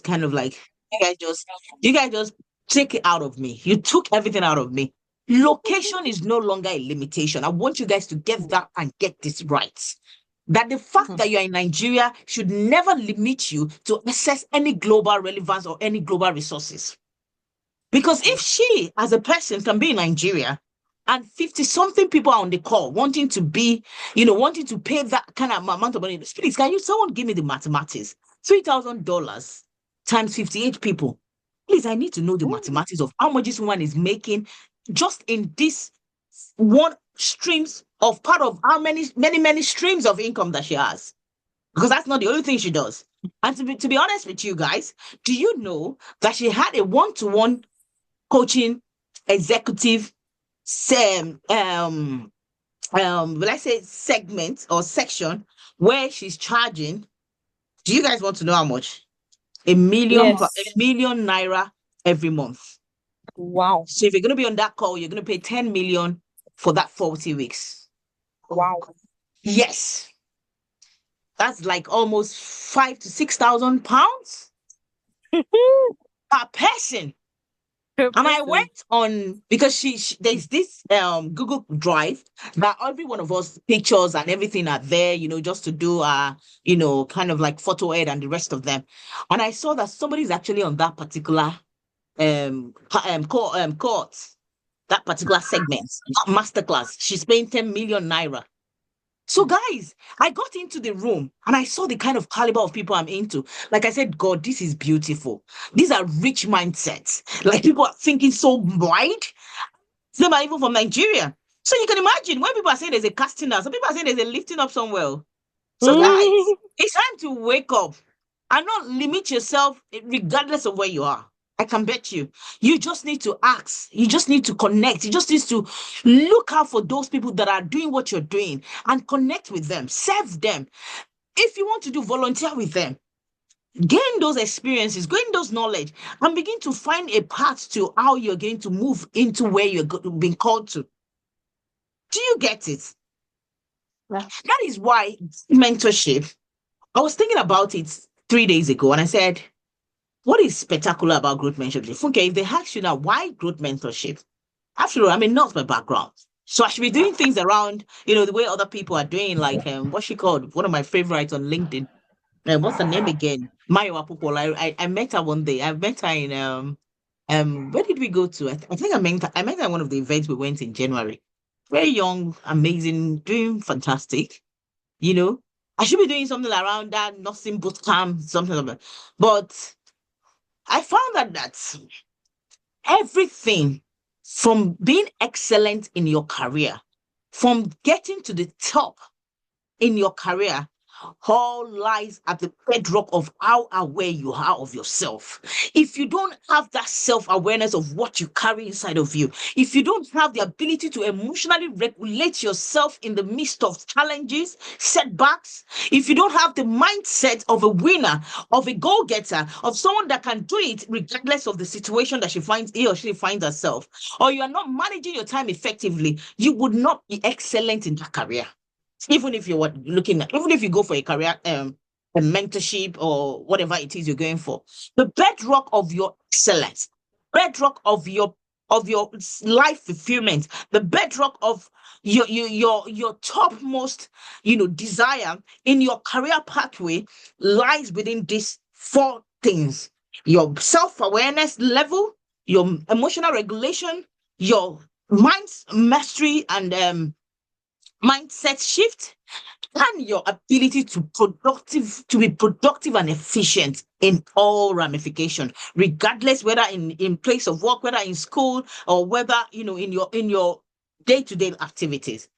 just kind of like, you guys just take it out of me. You took everything out of me. Location is no longer a limitation. I want you guys to get that and get this right. That the fact that you're in Nigeria should never limit you to access any global relevance or any global resources. Because if she, as a person, can be in Nigeria and 50 something people are on the call wanting to be, wanting to pay that kind of amount of money, please, can you someone give me the mathematics? $3,000 times 58 people. Please, I need to know the mathematics of how much this woman is making just in this one streams of part of how many streams of income that she has. Because that's not the only thing she does. And to be honest with you guys, do you know that she had a one-to-one coaching executive let's say segment or section where she's charging? Do you guys want to know how much? A million naira every month. Wow. So if you're going to be on that call, you're going to pay 10 million for that 40 weeks. Wow. Yes. That's like almost 5,000 to 6,000 pounds per person. And I went on because there's this Google Drive that every one of us pictures and everything are there, just to do kind of like photo ed and the rest of them. And I saw that somebody's actually on that particular course, that particular segment, masterclass. She's paying 10 million naira. So guys, I got into the room and I saw the kind of caliber of people I'm into. Like I said, God, this is beautiful. These are rich mindsets. Like people are thinking so wide. Some are even from Nigeria. So you can imagine when people are saying there's a casting out, some people are saying there's a lifting up somewhere. So guys, it's time to wake up and not limit yourself regardless of where you are. I can bet you. You just need to ask. You just need to connect. You just need to look out for those people that are doing what you're doing and connect with them. Serve them. If you want to do, volunteer with them. Gain those experiences, gain those knowledge, and begin to find a path to how you're going to move into where you're being called to. Do you get it? Yeah. That is why mentorship, I was thinking about it 3 days ago and I said, what is spectacular about growth mentorship? Okay, if they ask you now, why growth mentorship? After all, not my background. So I should be doing things around, the way other people are doing, like what's she called? One of my favorites on LinkedIn. What's her name again? Mayo Apopol. I met her one day. I met her in where did we go to? I think I met her at one of the events we went in January. Very young, amazing, doing fantastic. I should be doing something around that, nursing boot camp, something like that. But I found that everything from being excellent in your career, from getting to the top in your career, all lies at the bedrock of how aware you are of yourself. If you don't have that self-awareness of what you carry inside of you, if you don't have the ability to emotionally regulate yourself in the midst of challenges, setbacks, if you don't have the mindset of a winner, of a go-getter, of someone that can do it regardless of the situation that he or she finds herself, or you are not managing your time effectively, you would not be excellent in that career. Even if you're even if you go for a career, a mentorship or whatever it is you're going for, the bedrock of your excellence, bedrock of your life fulfillment, the bedrock of your topmost, desire in your career pathway lies within these four things: your self-awareness level, your emotional regulation, your mind's mastery and mindset shift, and your ability to be productive and efficient in all ramifications, regardless whether in place of work, whether in school, or whether in your day-to-day activities.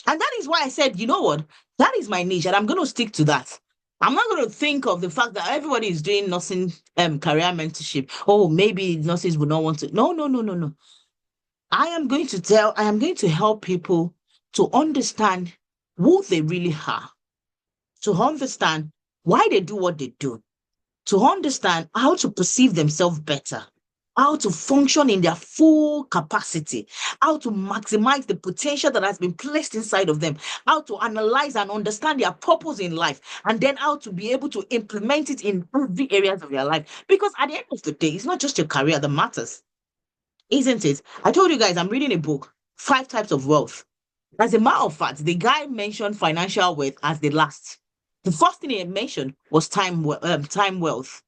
And that is why I said, you know what, that is my niche, and I'm going to stick to that. I'm not going to think of the fact that everybody is doing nursing career mentorship. Oh, maybe nurses would not want to. No. I am going to help people to understand who they really are, to understand why they do what they do, to understand how to perceive themselves better, how to function in their full capacity, how to maximize the potential that has been placed inside of them, how to analyze and understand their purpose in life, and then how to be able to implement it in every areas of their life. Because at the end of the day, it's not just your career that matters, isn't it? I told you guys I'm reading a book, Five Types of Wealth. As a matter of fact, the guy mentioned financial wealth as the last. The first thing he mentioned was time wealth,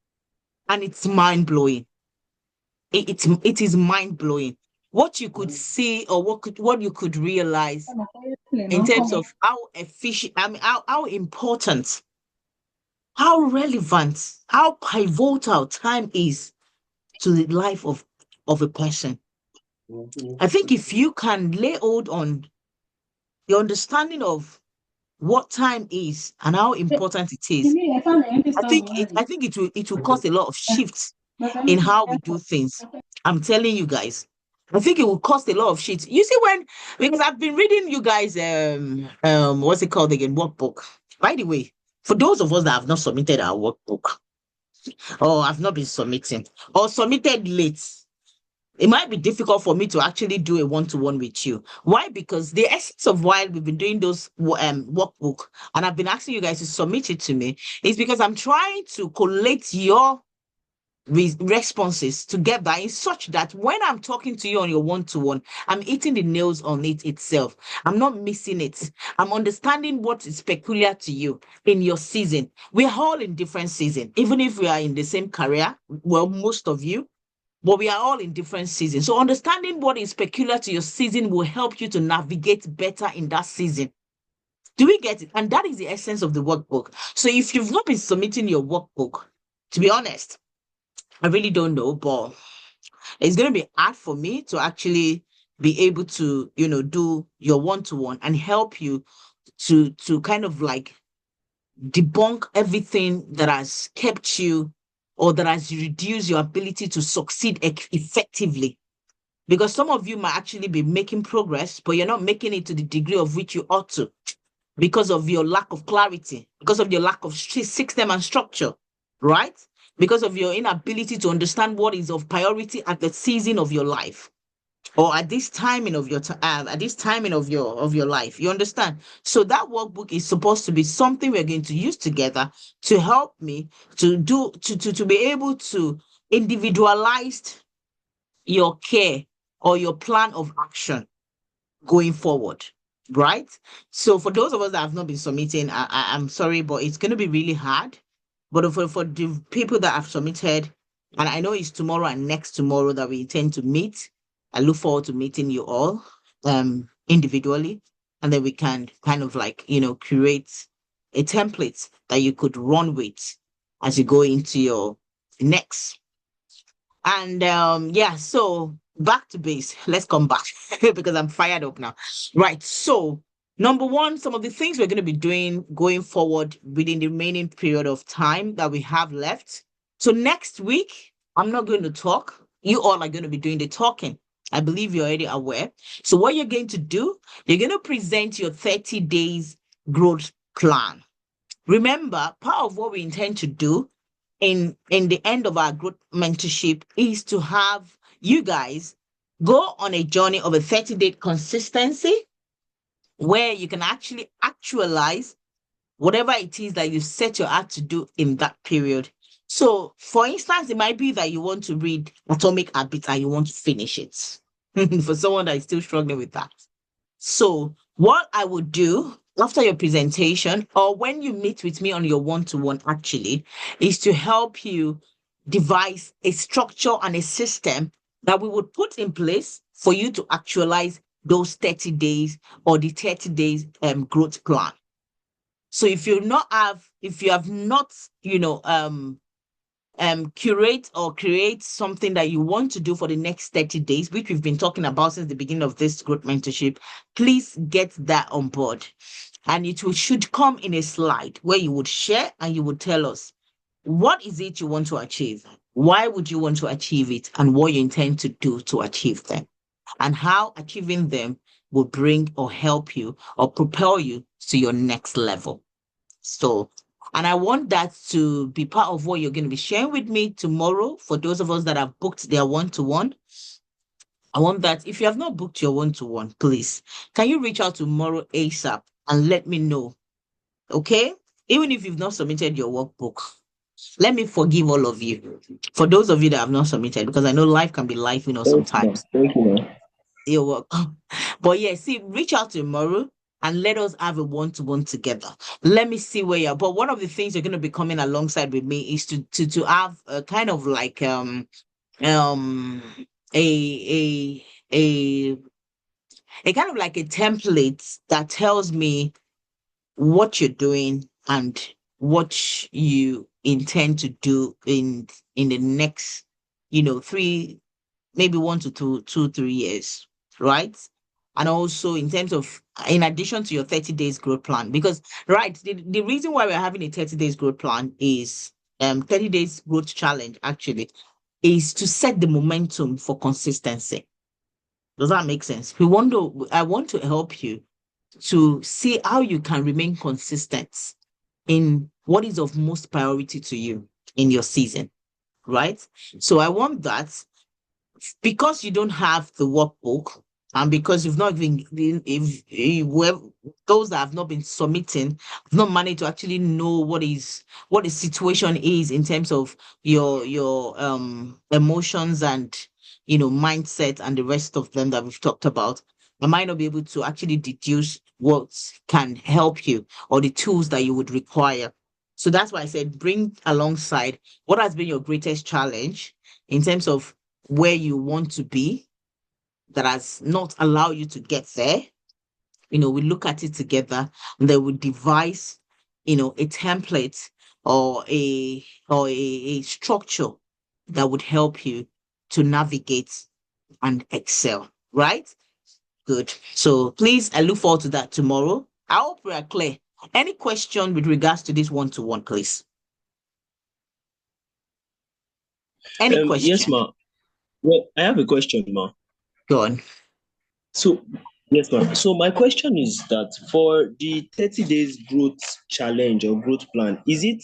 and it's mind blowing. It is mind blowing what you could see, or what you could realize in terms of how efficient, I mean, how important, how relevant, how pivotal time is to the life of a person. I think if you can lay hold on the understanding of what time is and how important it is, I think it will cause a lot of shifts in how we do things. I'm telling you guys. I think it will cost a lot of shit. You see, because I've been reading you guys what's it called again? Workbook. By the way, for those of us that have not submitted our workbook, or have not been submitting, or submitted late, it might be difficult for me to actually do a one-to-one with you. Why? Because the essence of why we've been doing those workbook, and I've been asking you guys to submit it to me, is because I'm trying to collate your responses together in such that when I'm talking to you on your one-to-one, I'm hitting the nails on it itself. I'm not missing it. I'm understanding what is peculiar to you in your season. We're all in different seasons, even if we are in the same career. Well, most of you, but we are all in different seasons. So understanding what is peculiar to your season will help you to navigate better in that season. Do we get it? And that is the essence of the workbook. So if you've not been submitting your workbook, to be honest, I really don't know, but it's going to be hard for me to actually be able to, do your one-to-one and help you to kind of like debunk everything that has kept you, or that has reduced your ability to succeed effectively. Because some of you might actually be making progress, but you're not making it to the degree of which you ought to, because of your lack of clarity, because of your lack of system and structure, right? Because of your inability to understand what is of priority at the season of your life, or at this timing of your life. You understand? So that workbook is supposed to be something we're going to use together to help me to be able to individualize your care or your plan of action going forward, right? So for those of us that have not been submitting, I'm sorry, but it's going to be really hard. But for the people that have submitted, and I know it's tomorrow and next tomorrow that we intend to meet, I look forward to meeting you all individually, and then we can kind of like, create a template that you could run with as you go into your next. And yeah, so back to base. Let's come back because I'm fired up now. Right. So number one, some of the things we're going to be doing going forward within the remaining period of time that we have left. So next week, I'm not going to talk. You all are going to be doing the talking. I believe you're already aware. So what you're going to do, you're going to present your 30 days growth plan. Remember, part of what we intend to do in the end of our growth mentorship is to have you guys go on a journey of a 30-day consistency, where you can actually actualize whatever it is that you set your heart to do in that period. So, for instance, it might be that you want to read Atomic Habits and you want to finish it. For someone that is still struggling with that. So, what I would do after your presentation, or when you meet with me on your one-to-one actually, is to help you devise a structure and a system that we would put in place for you to actualize those 30 days or the 30 days growth plan. So if you have not, curate or create something that you want to do for the next 30 days, which we've been talking about since the beginning of this growth mentorship, please get that on board. And should come in a slide where you would share and you would tell us what is it you want to achieve, why would you want to achieve it, and what you intend to do to achieve them, and how achieving them will bring or help you or propel you to your next level. So And I want that to be part of what you're going to be sharing with me tomorrow. For those of us that have booked their one-to-one, I want that if you have not booked your one-to-one, please, can you reach out tomorrow ASAP and let me know? Okay? Even if you've not submitted your workbook, let me forgive all of you. For those of you that have not submitted, because I know life can be life, Thank you, ma'am. sometimes. Thank you, ma'am. You're welcome. But yeah, see, reach out tomorrow and let us have a one-to-one together. Let me see where you're. But one of the things you're going to be coming alongside with me is to have a kind of like um a a a kind of like a template that tells me what you're doing and what you intend to do in the next, three, maybe 1 to 2, 3 years, right? And also in terms of, in addition to your 30 days growth plan, because right, the reason why we're having a 30 days growth plan is 30 days growth challenge actually is to set the momentum for consistency. Does that make sense? I want to help you to see how you can remain consistent in what is of most priority to you in your season, right? So I want that because you don't have the workbook and because you've not even those that have not been submitting have not managed to actually know what the situation is in terms of your emotions and mindset and the rest of them that we've talked about. I might not be able to actually deduce what can help you or the tools that you would require. So that's why I said bring alongside what has been your greatest challenge in terms of where you want to be that has not allowed you to get there. We look at it together and then we devise, a template or a structure that would help you to navigate and excel, right? Good. So please, I look forward to that tomorrow. I hope we are clear. Any question with regards to this one-to-one, please? Any Yes, question? ma'am. Well, I have a question, ma'am. Go on. So, yes, ma'am. So my question is that for the 30 days growth challenge or growth plan, is it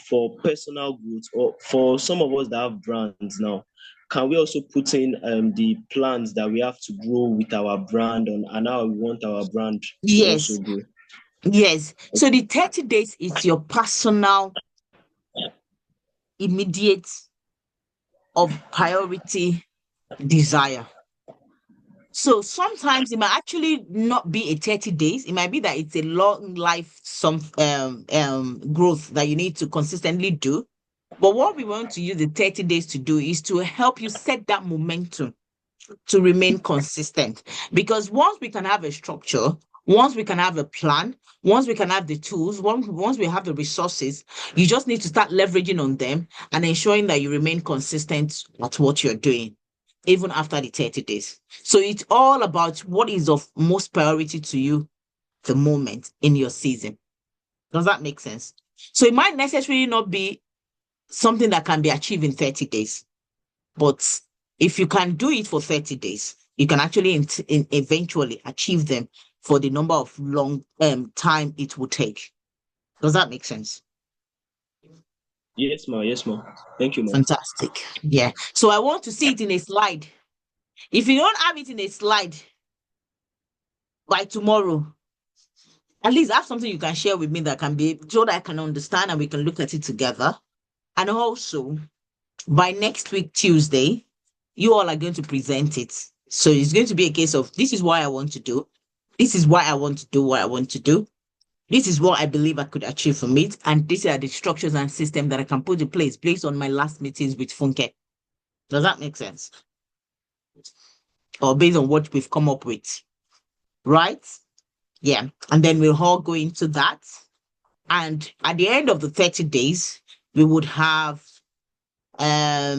for personal growth or for some of us that have brands now? Can we also put in the plans that we have to grow with our brand and how we want our brand to also Yes. grow? Yes. So the 30 days is your personal, immediate, of priority desire. So sometimes it might actually not be a 30 days. It might be that it's a long life, some growth that you need to consistently do. But what we want to use the 30 days to do is to help you set that momentum to remain consistent. Because once we can have a structure, once we can have a plan, once we can have the tools, once we have the resources, you just need to start leveraging on them and ensuring that you remain consistent at what you're doing, even after the 30 days. So it's all about what is of most priority to you the moment in your season. Does that make sense? So it might necessarily not be something that can be achieved in 30 days. But if you can do it for 30 days, you can actually eventually achieve them for the number of long time it will take. Does that make sense? Yes, ma'am. Yes, ma'am. Thank you, ma'am. Fantastic. Yeah. So I want to see it in a slide. If you don't have it in a slide by tomorrow, at least have something you can share with me that can be so that I can understand and we can look at it together. And also, by next week, Tuesday, you all are going to present it. So it's going to be a case of this is what I want to do. This is why I want to do what I want to do. This is what I believe I could achieve from it. And these are the structures and systems that I can put in place based on my last meetings with Funke. Does that make sense? Or based on what we've come up with, right? Yeah. And then we'll all go into that. And at the end of the 30 days, we would have a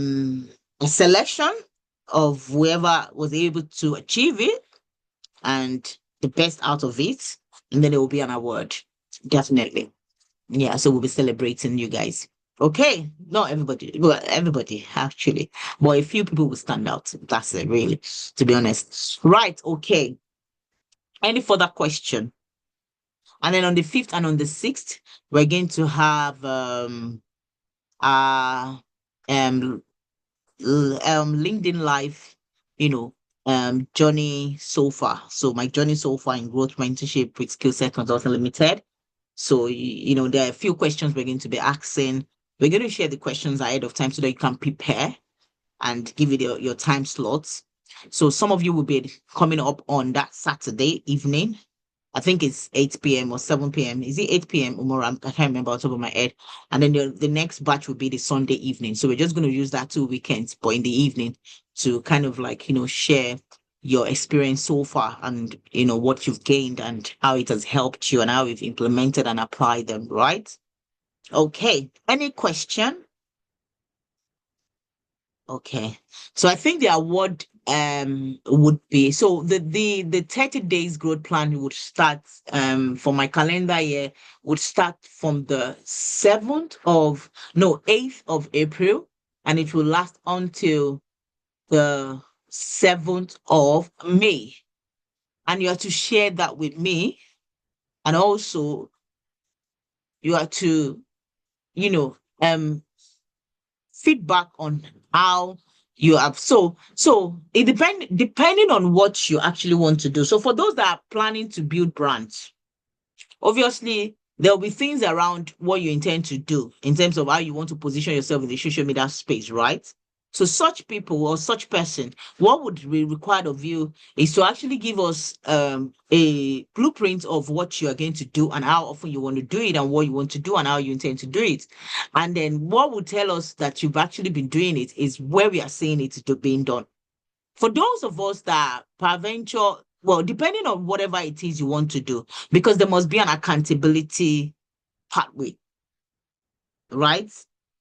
selection of whoever was able to achieve it and the best out of it. And then there will be an award. Definitely. Yeah. So we'll be celebrating you guys. Okay. Not everybody. Well, everybody actually. But a few people will stand out. That's it, really, to be honest. Right. Okay. Any further question? And then on the 5th and on the 6th, we're going to have LinkedIn Live, journey so far. So my journey so far in growth mentorship with Skillset Consulting Limited. So, there are a few questions we're going to be asking. We're going to share the questions ahead of time so that you can prepare and give it your time slots. So some of you will be coming up on that Saturday evening. I think it's 8 p.m. or 7 p.m. Is it 8 p.m. or more? I can't remember on top of my head. And then the next batch will be the Sunday evening. So we're just going to use that 2 weekends, but in the evening to kind of share your experience so far and, what you've gained and how it has helped you and how you've implemented and applied them, right? Okay. Any question? Okay. So I think the award would be, so the 30 days growth plan would start for my calendar year would start from the 8th of April, and it will last until the 7th of May. And you have to share that with me, and also you have to feedback on how you have. So it depending on what you actually want to do. So for those that are planning to build brands, obviously there'll be things around what you intend to do in terms of how you want to position yourself in the social media space, right? So such people or such person, what would be required of you is to actually give us a blueprint of what you are going to do and how often you want to do it and what you want to do and how you intend to do it. And then what would tell us that you've actually been doing it is where we are seeing it being done. For those of us that peradventure, well, depending on whatever it is you want to do, because there must be an accountability pathway, right?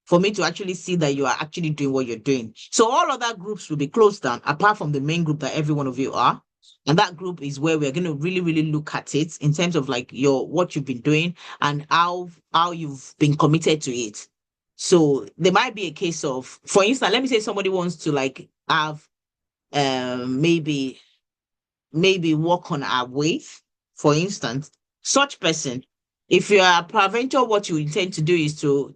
For me to actually see that you are actually doing what you're doing. So all other groups will be closed down, apart from the main group that every one of you are. And that group is where we're going to really, really look at it in terms of what you've been doing and how you've been committed to it. So there might be a case of, for instance, let me say somebody wants to have maybe work on our weight, for instance. Such person, if you are peradventure, what you intend to do is to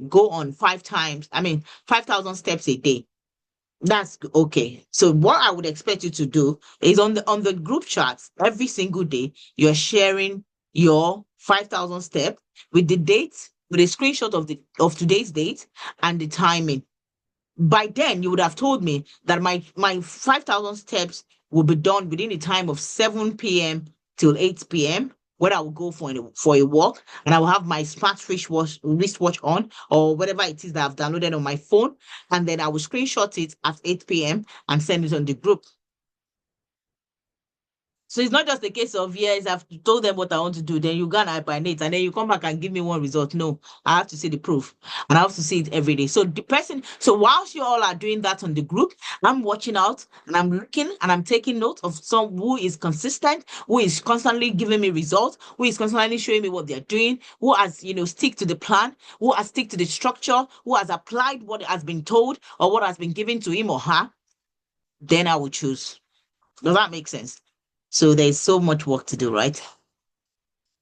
go on 5,000 steps a day. That's okay. So what I would expect you to do is on the group chats every single day, you're sharing your 5,000 steps with the date, with a screenshot of today's date and the timing. By then, you would have told me that my 5,000 steps will be done within the time of 7 p.m. till 8 p.m., when I will go for a walk, and I will have my smart wristwatch on, or whatever it is that I've downloaded on my phone, and then I will screenshot it at 8 p.m. and send it on the group. So it's not just a case of, yes, I've told them what I want to do, then you go and hibernate, and then you come back and give me one result. No, I have to see the proof, and I have to see it every day. So whilst you all are doing that on the group, I'm watching out, and I'm looking, and I'm taking note of some who is consistent, who is constantly giving me results, who is constantly showing me what they're doing, who has, stick to the plan, who has stick to the structure, who has applied what has been told or what has been given to him or her. Then I will choose. Does that make sense? So there's so much work to do, right?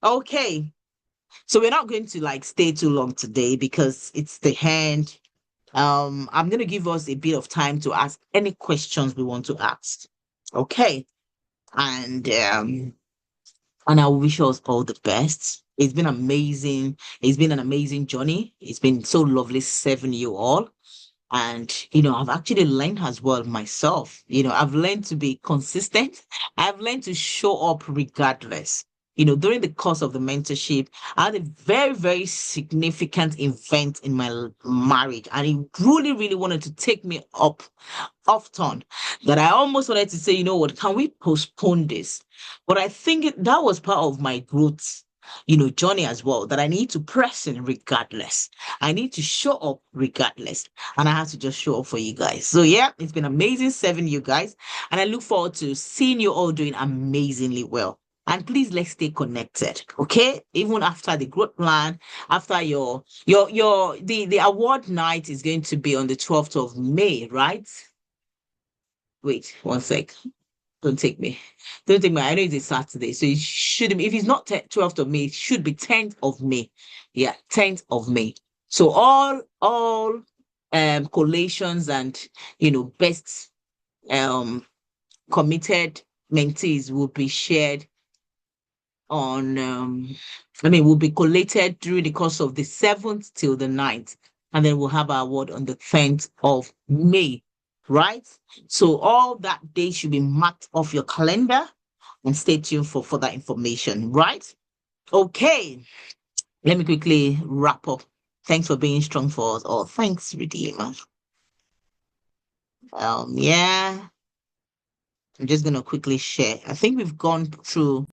Okay. So we're not going to stay too long today because it's the end. I'm going to give us a bit of time to ask any questions we want to ask. Okay. And I wish us all the best. It's been amazing. It's been an amazing journey. It's been so lovely serving you all. And, I've actually learned as well myself. I've learned to be consistent. I've learned to show up regardless. During the course of the mentorship, I had a very, very significant event in my marriage. And it really, really wanted to take me off turn, that I almost wanted to say, what, can we postpone this? But I think that was part of my growth journey as well, that I need to press in regardless. I need to show up regardless. And I have to just show up for you guys. So yeah, it's been amazing serving you guys. And I look forward to seeing you all doing amazingly well. And please, let's stay connected, okay? Even after the growth plan, after the award night is going to be on the 12th of May, right? Wait, one sec. Don't take me. Don't take me. I know it's a Saturday, so it should be, if it's not 12th of May, it should be 10th of May. Yeah, 10th of May. So all collations and best committed mentees will be shared on will be collated during the course of the 7th till the 9th, and then we'll have our award on the 10th of May, right? So all that day should be marked off your calendar, and stay tuned for further information, right? Okay, let me quickly wrap up. Thanks for being strong for us all. Thanks, Redeemer. Yeah, I'm just gonna quickly share. I think we've gone through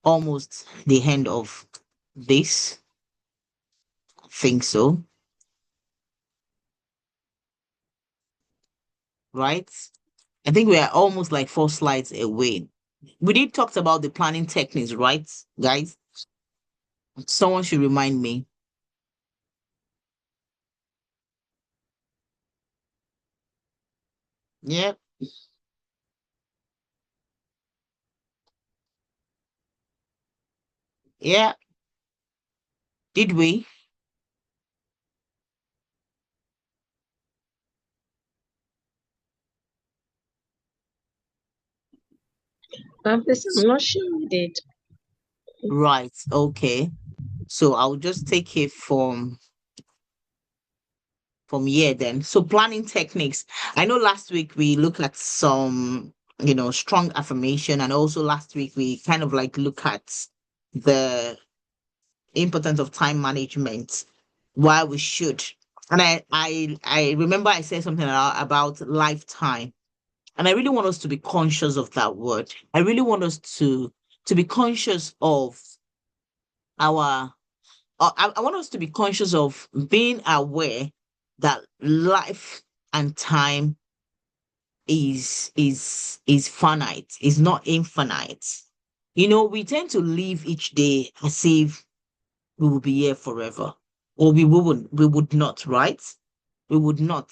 almost the end of this. I think so. Right? I think we are almost like 4 slides away. We did talk about the planning techniques, right, guys? Someone should remind me. Yep. Yeah. Did we? This I'm not sure we did. Right. Okay. So I'll just take it from here then. So planning techniques. I know last week we looked at some, strong affirmation, and also last week we kind of like look at the importance of time management, why we should. And I remember I said something about lifetime. And I really want us to be conscious of that word. I really want us to be conscious of our I want us to be conscious of being aware that life and time is finite, is not infinite. We tend to live each day as if we will be here forever, or we would not, right? We would not.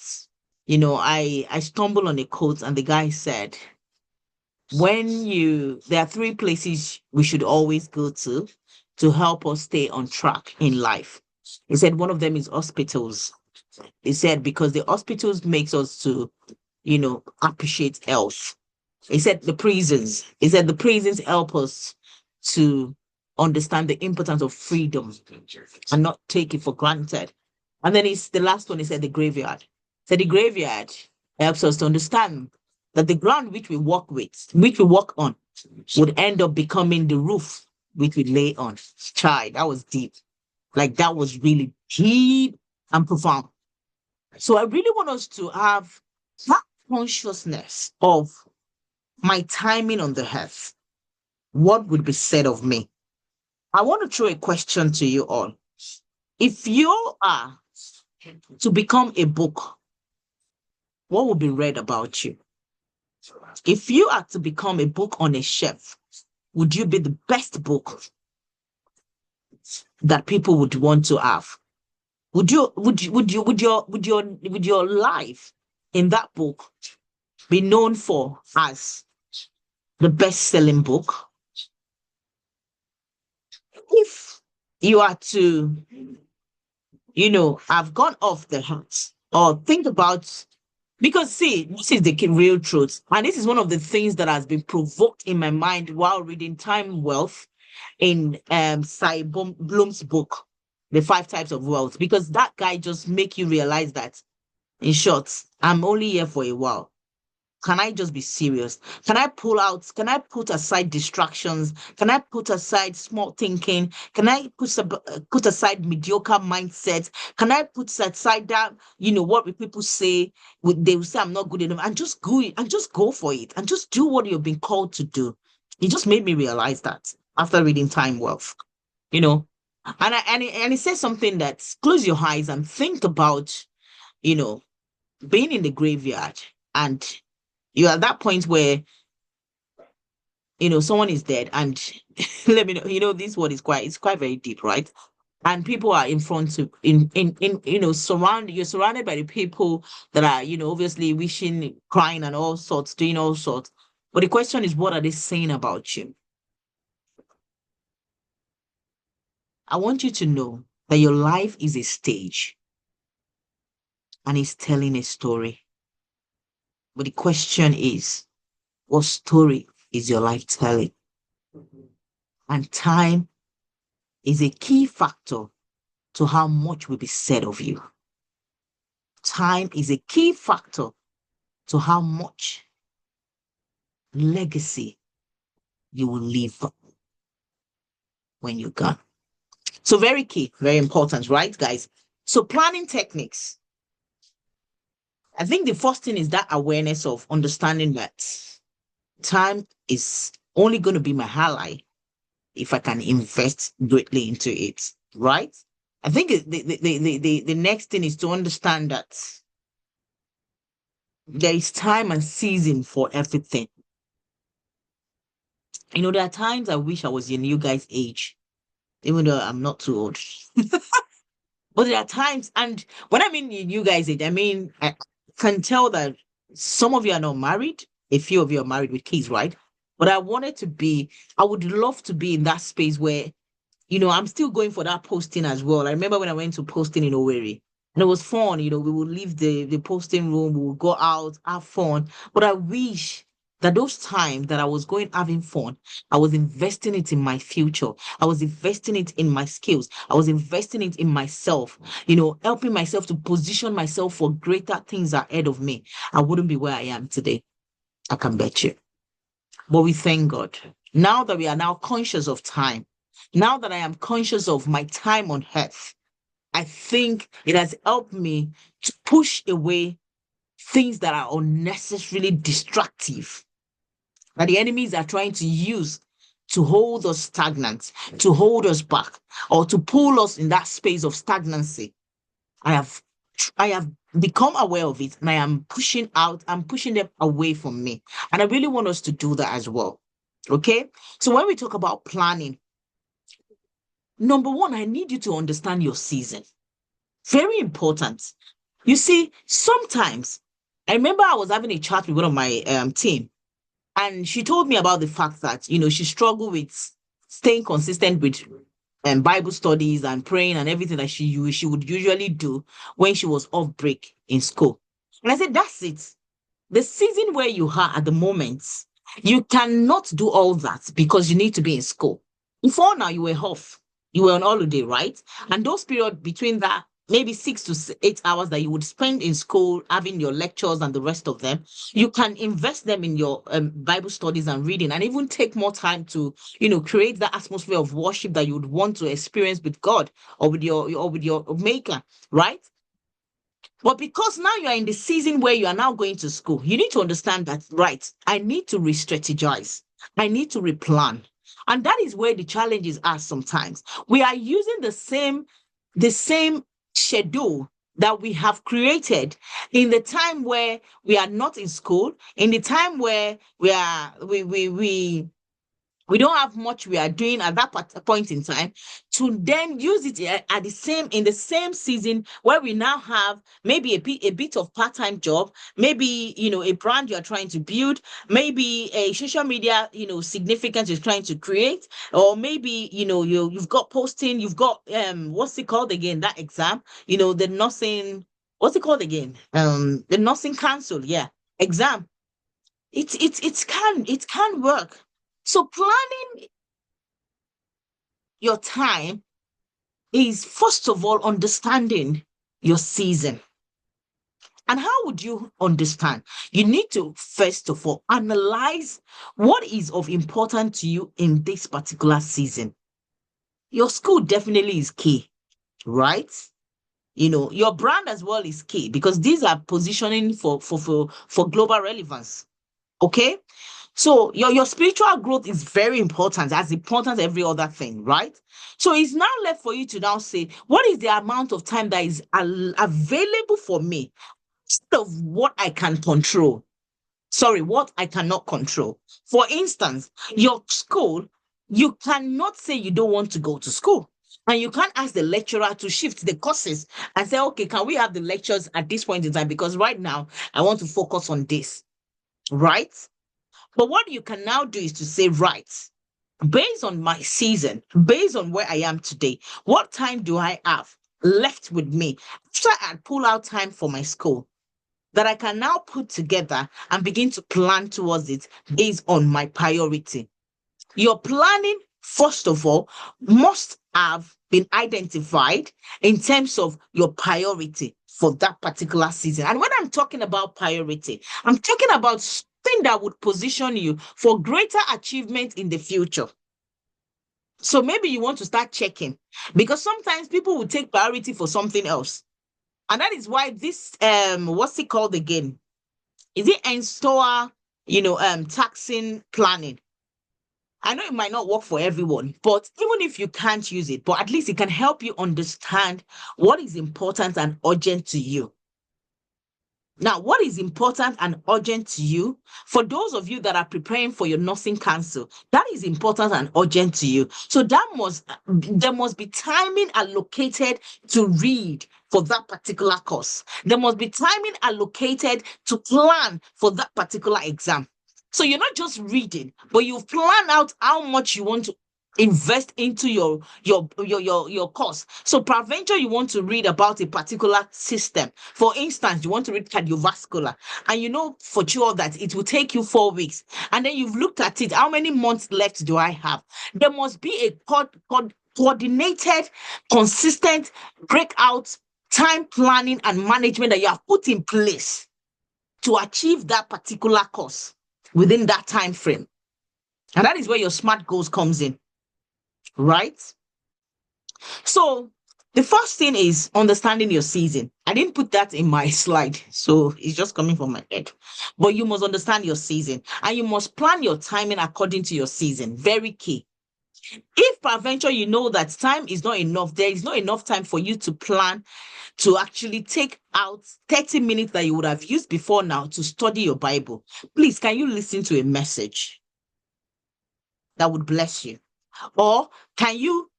I stumbled on a quote, and the guy said, there are 3 places we should always go to help us stay on track in life. He said one of them is hospitals. He said because the hospitals makes us to, appreciate health. He said the prisons. He said the prisons help us to understand the importance of freedom and not take it for granted. And then the last one, he said the graveyard. So the graveyard helps us to understand that the ground which we walk on, would end up becoming the roof which we lay on. Child, that was deep. Like that was really deep and profound. So I really want us to have that consciousness of my timing on the earth. What would be said of me? I want to throw a question to you all. If you are to become a book, what will be read about you? If you are to become a book on a shelf, would you be the best book that people would want to have? Would your life in that book be known for as the best-selling book? If you are to, have gone off the heart, or think about, because see, this is the real truth, and this is one of the things that has been provoked in my mind while reading Time Wealth in Cy Bloom's book, The 5 Types of Wealth, because that guy just make you realize that, in short, I'm only here for a while. Can I just be serious? Can I put aside distractions? Can I put aside small thinking? Can I put aside mediocre mindset? Can I put aside that, what people say, they will say I'm not good enough, and just go for it, and just do what you've been called to do. It just made me realize that after reading Time Wealth, and it says something that close your eyes and think about, being in the graveyard, and you're at that point where someone is dead, and let me know, this word is quite very deep, right? And people are in front of you're surrounded by the people that are obviously wishing, crying, and all sorts, doing all sorts. But the question is, what are they saying about you? I want you to know that your life is a stage and it's telling a story. But the question is, what story is your life telling? And time is a key factor to how much will be said of you. Time is a key factor to how much legacy you will leave when you're gone. So very key, very important, right, guys? So planning techniques. I think the first thing is that awareness of understanding that time is only going to be my ally if I can invest greatly into it, right? I think the next thing is to understand that there is time and season for everything. You know, there are times I wish I was in you guys' age, even though I'm not too old. But there are times, and when I mean in you guys' age, I mean I can tell that some of you are not married, a few of you are married with kids, right? But I would love to be in that space where, I'm still going for that posting as well. I remember when I went to posting in Owerri, and it was fun. We would leave the posting room, we would go out, have fun. But I wish that those times that I was going having fun, I was investing it in my future. I was investing it in my skills. I was investing it in myself, helping myself to position myself for greater things ahead of me. I wouldn't be where I am today. I can bet you. But we thank God. Now that we are now conscious of time, now that I am conscious of my time on earth, I think it has helped me to push away things that are unnecessarily destructive, that the enemies are trying to use to hold us stagnant, to hold us back, or to pull us in that space of stagnancy. I have become aware of it and I'm pushing them away from me. And I really want us to do that as well. Okay. So when we talk about planning, number one, I need you to understand your season. Very important. You see, sometimes I remember I was having a chat with one of my team, and she told me about the fact that she struggled with staying consistent with Bible studies and praying and everything that she would usually do when she was off break in school. And I said, that's it. The season where you are at the moment, you cannot do all that because you need to be in school. Before now, you were off. You were on holiday, right? And those periods between that, maybe 6 to 8 hours that you would spend in school having your lectures and the rest of them, you can invest them in your Bible studies and reading, and even take more time to, create that atmosphere of worship that you would want to experience with God or with your maker, right? But because now you are in the season where you are now going to school, you need to understand that, right, I need to re-strategize. I need to replan. And that is where the challenges are sometimes. We are using the same schedule that we have created in the time where we are not in school, in the time where we don't have much we are doing at that point in time, to then use it in the same season where we now have maybe a bit of part-time job, maybe a brand you are trying to build, maybe a social media significance you're trying to create, or maybe you've got posting, you've got what's it called again, that exam, the nursing, what's it called again, the nursing council, yeah, exam. It can work. So planning your time is first of all understanding your season. And how would you understand? You need to first of all analyze what is of importance to you in this particular season. Your school definitely is key, right? Your brand as well is key because these are positioning for global relevance. Okay. So your spiritual growth is very important, as important as every other thing, right? So it's now left for you to now say, what is the amount of time that is available for me instead of what I can control? Sorry, what I cannot control. For instance, your school, you cannot say you don't want to go to school. And you can't ask the lecturer to shift the courses and say, okay, can we have the lectures at this point in time? Because right now I want to focus on this, right? But what you can now do is to say, right, based on my season, based on where I am today, what time do I have left with me after I pull out time for my school that I can now put together and begin to plan towards it based on my priority? Your planning, first of all, must have been identified in terms of your priority for that particular season. And when I'm talking about priority, I'm talking about something that would position you for greater achievement in the future. So maybe you want to start checking, because sometimes people will take priority for something else. And that is why this what's it called again? Is it in-store, taxing planning? I know it might not work for everyone, but even if you can't use it, but at least it can help you understand what is important and urgent to you. Now, what is important and urgent to you? For those of you that are preparing for your nursing council, that is important and urgent to you. So there must be timing allocated to read for that particular course. There must be timing allocated to plan for that particular exam. So you're not just reading, but you plan out how much you want to invest into your course. So peradventure, you want to read about a particular system. For instance, you want to read cardiovascular, and you know for sure that it will take you 4 weeks. And then you've looked at it. How many months left do I have? There must be a coordinated, consistent breakout time planning and management that you have put in place to achieve that particular course within that time frame. And that is where your SMART goals comes in, right? So the first thing is understanding your season. I didn't put that in my slide, so it's just coming from my head. But you must understand your season, and you must plan your timing according to your season. Very key. If peradventure you know that time is not enough, there is not enough time for you to plan to actually take out 30 minutes that you would have used before now to study your Bible, please, can you listen to a message that would bless you? Or can you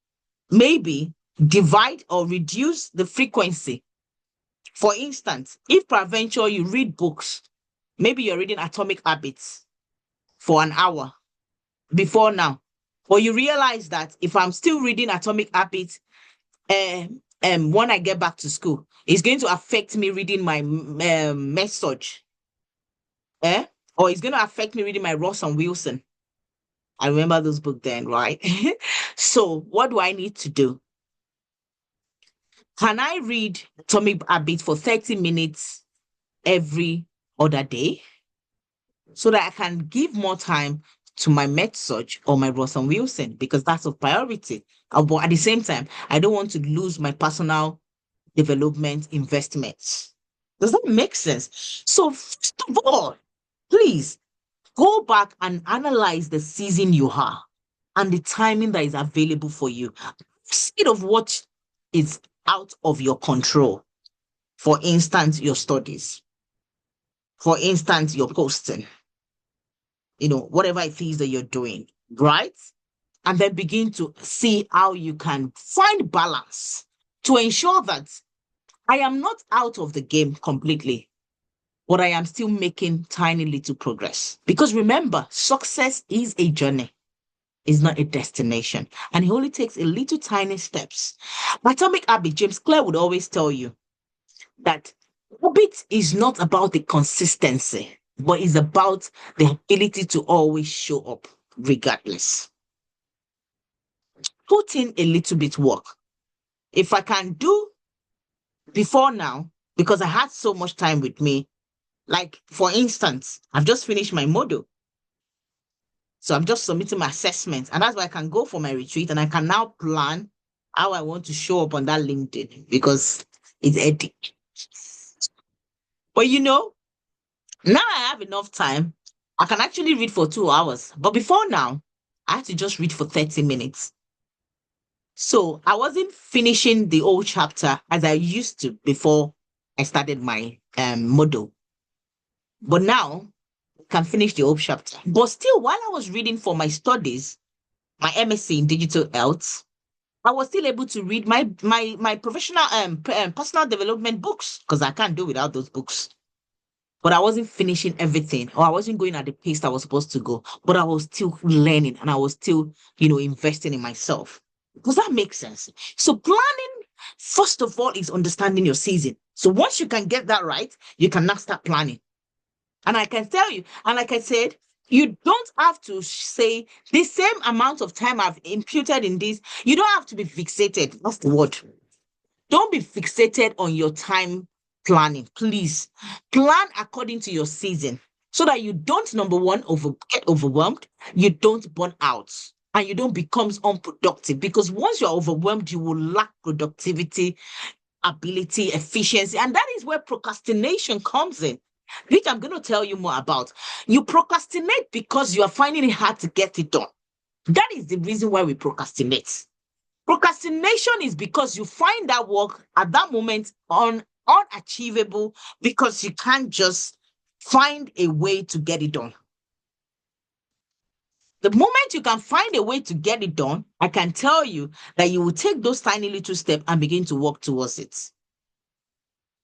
maybe divide or reduce the frequency? For instance, if peradventure you read books, maybe you're reading Atomic Habits for an hour before now, or you realize that if I'm still reading Atomic Habits, when I get back to school, it's going to affect me reading my message, or it's going to affect me reading my Ross and Wilson. I remember those books then, right? So what do I need to do? Can I read Atomic Habits for 30 minutes every other day so that I can give more time to my message or my Ross and Wilson, because that's of priority? But at the same time, I don't want to lose my personal development investments. Does that make sense? So first of all, please go back and analyze the season you are and the timing that is available for you, instead of what is out of your control. For instance, your studies. For instance, your posting. Whatever it is that you're doing, right? And then begin to see how you can find balance to ensure that I am not out of the game completely, but I am still making tiny little progress. Because remember, success is a journey, it's not a destination. And it only takes a little tiny steps. Atomic Habit, James Clear would always tell you that habit is not about the consistency, but it's about the ability to always show up regardless. Put in a little bit work. If I can do before now, because I had so much time with me, like for instance, I've just finished my module. So I'm just submitting my assessment, and that's why I can go for my retreat, and I can now plan how I want to show up on that LinkedIn, because it's epic. But now I have enough time. I can actually read for 2 hours. But before now, I had to just read for 30 minutes. So I wasn't finishing the whole chapter as I used to before I started my module. But now I can finish the whole chapter. But still, while I was reading for my studies, my MSc in digital health, I was still able to read my professional personal development books, because I can't do without those books. but I wasn't finishing everything, or I wasn't going at the pace I was supposed to go, but I was still learning and I was still, investing in myself. Does that make sense? So planning, first of all, is understanding your season. So once you can get that right, you can now start planning. And I can tell you, and like I said, you don't have to say the same amount of time I've imputed in this. You don't have to be fixated. That's the word. Don't be fixated on your time planning. Please plan according to your season so that you don't, number one, get overwhelmed, you don't burn out, and you don't become unproductive. Because once you're overwhelmed, you will lack productivity, ability, efficiency. And that is where procrastination comes in, which I'm going to tell you more about. You procrastinate because you are finding it hard to get it done. That is the reason why we procrastinate. Procrastination is because you find that work at that moment unachievable because you can't just find a way to get it done. The moment you can find a way to get it done, I can tell you that you will take those tiny little steps and begin to work towards it.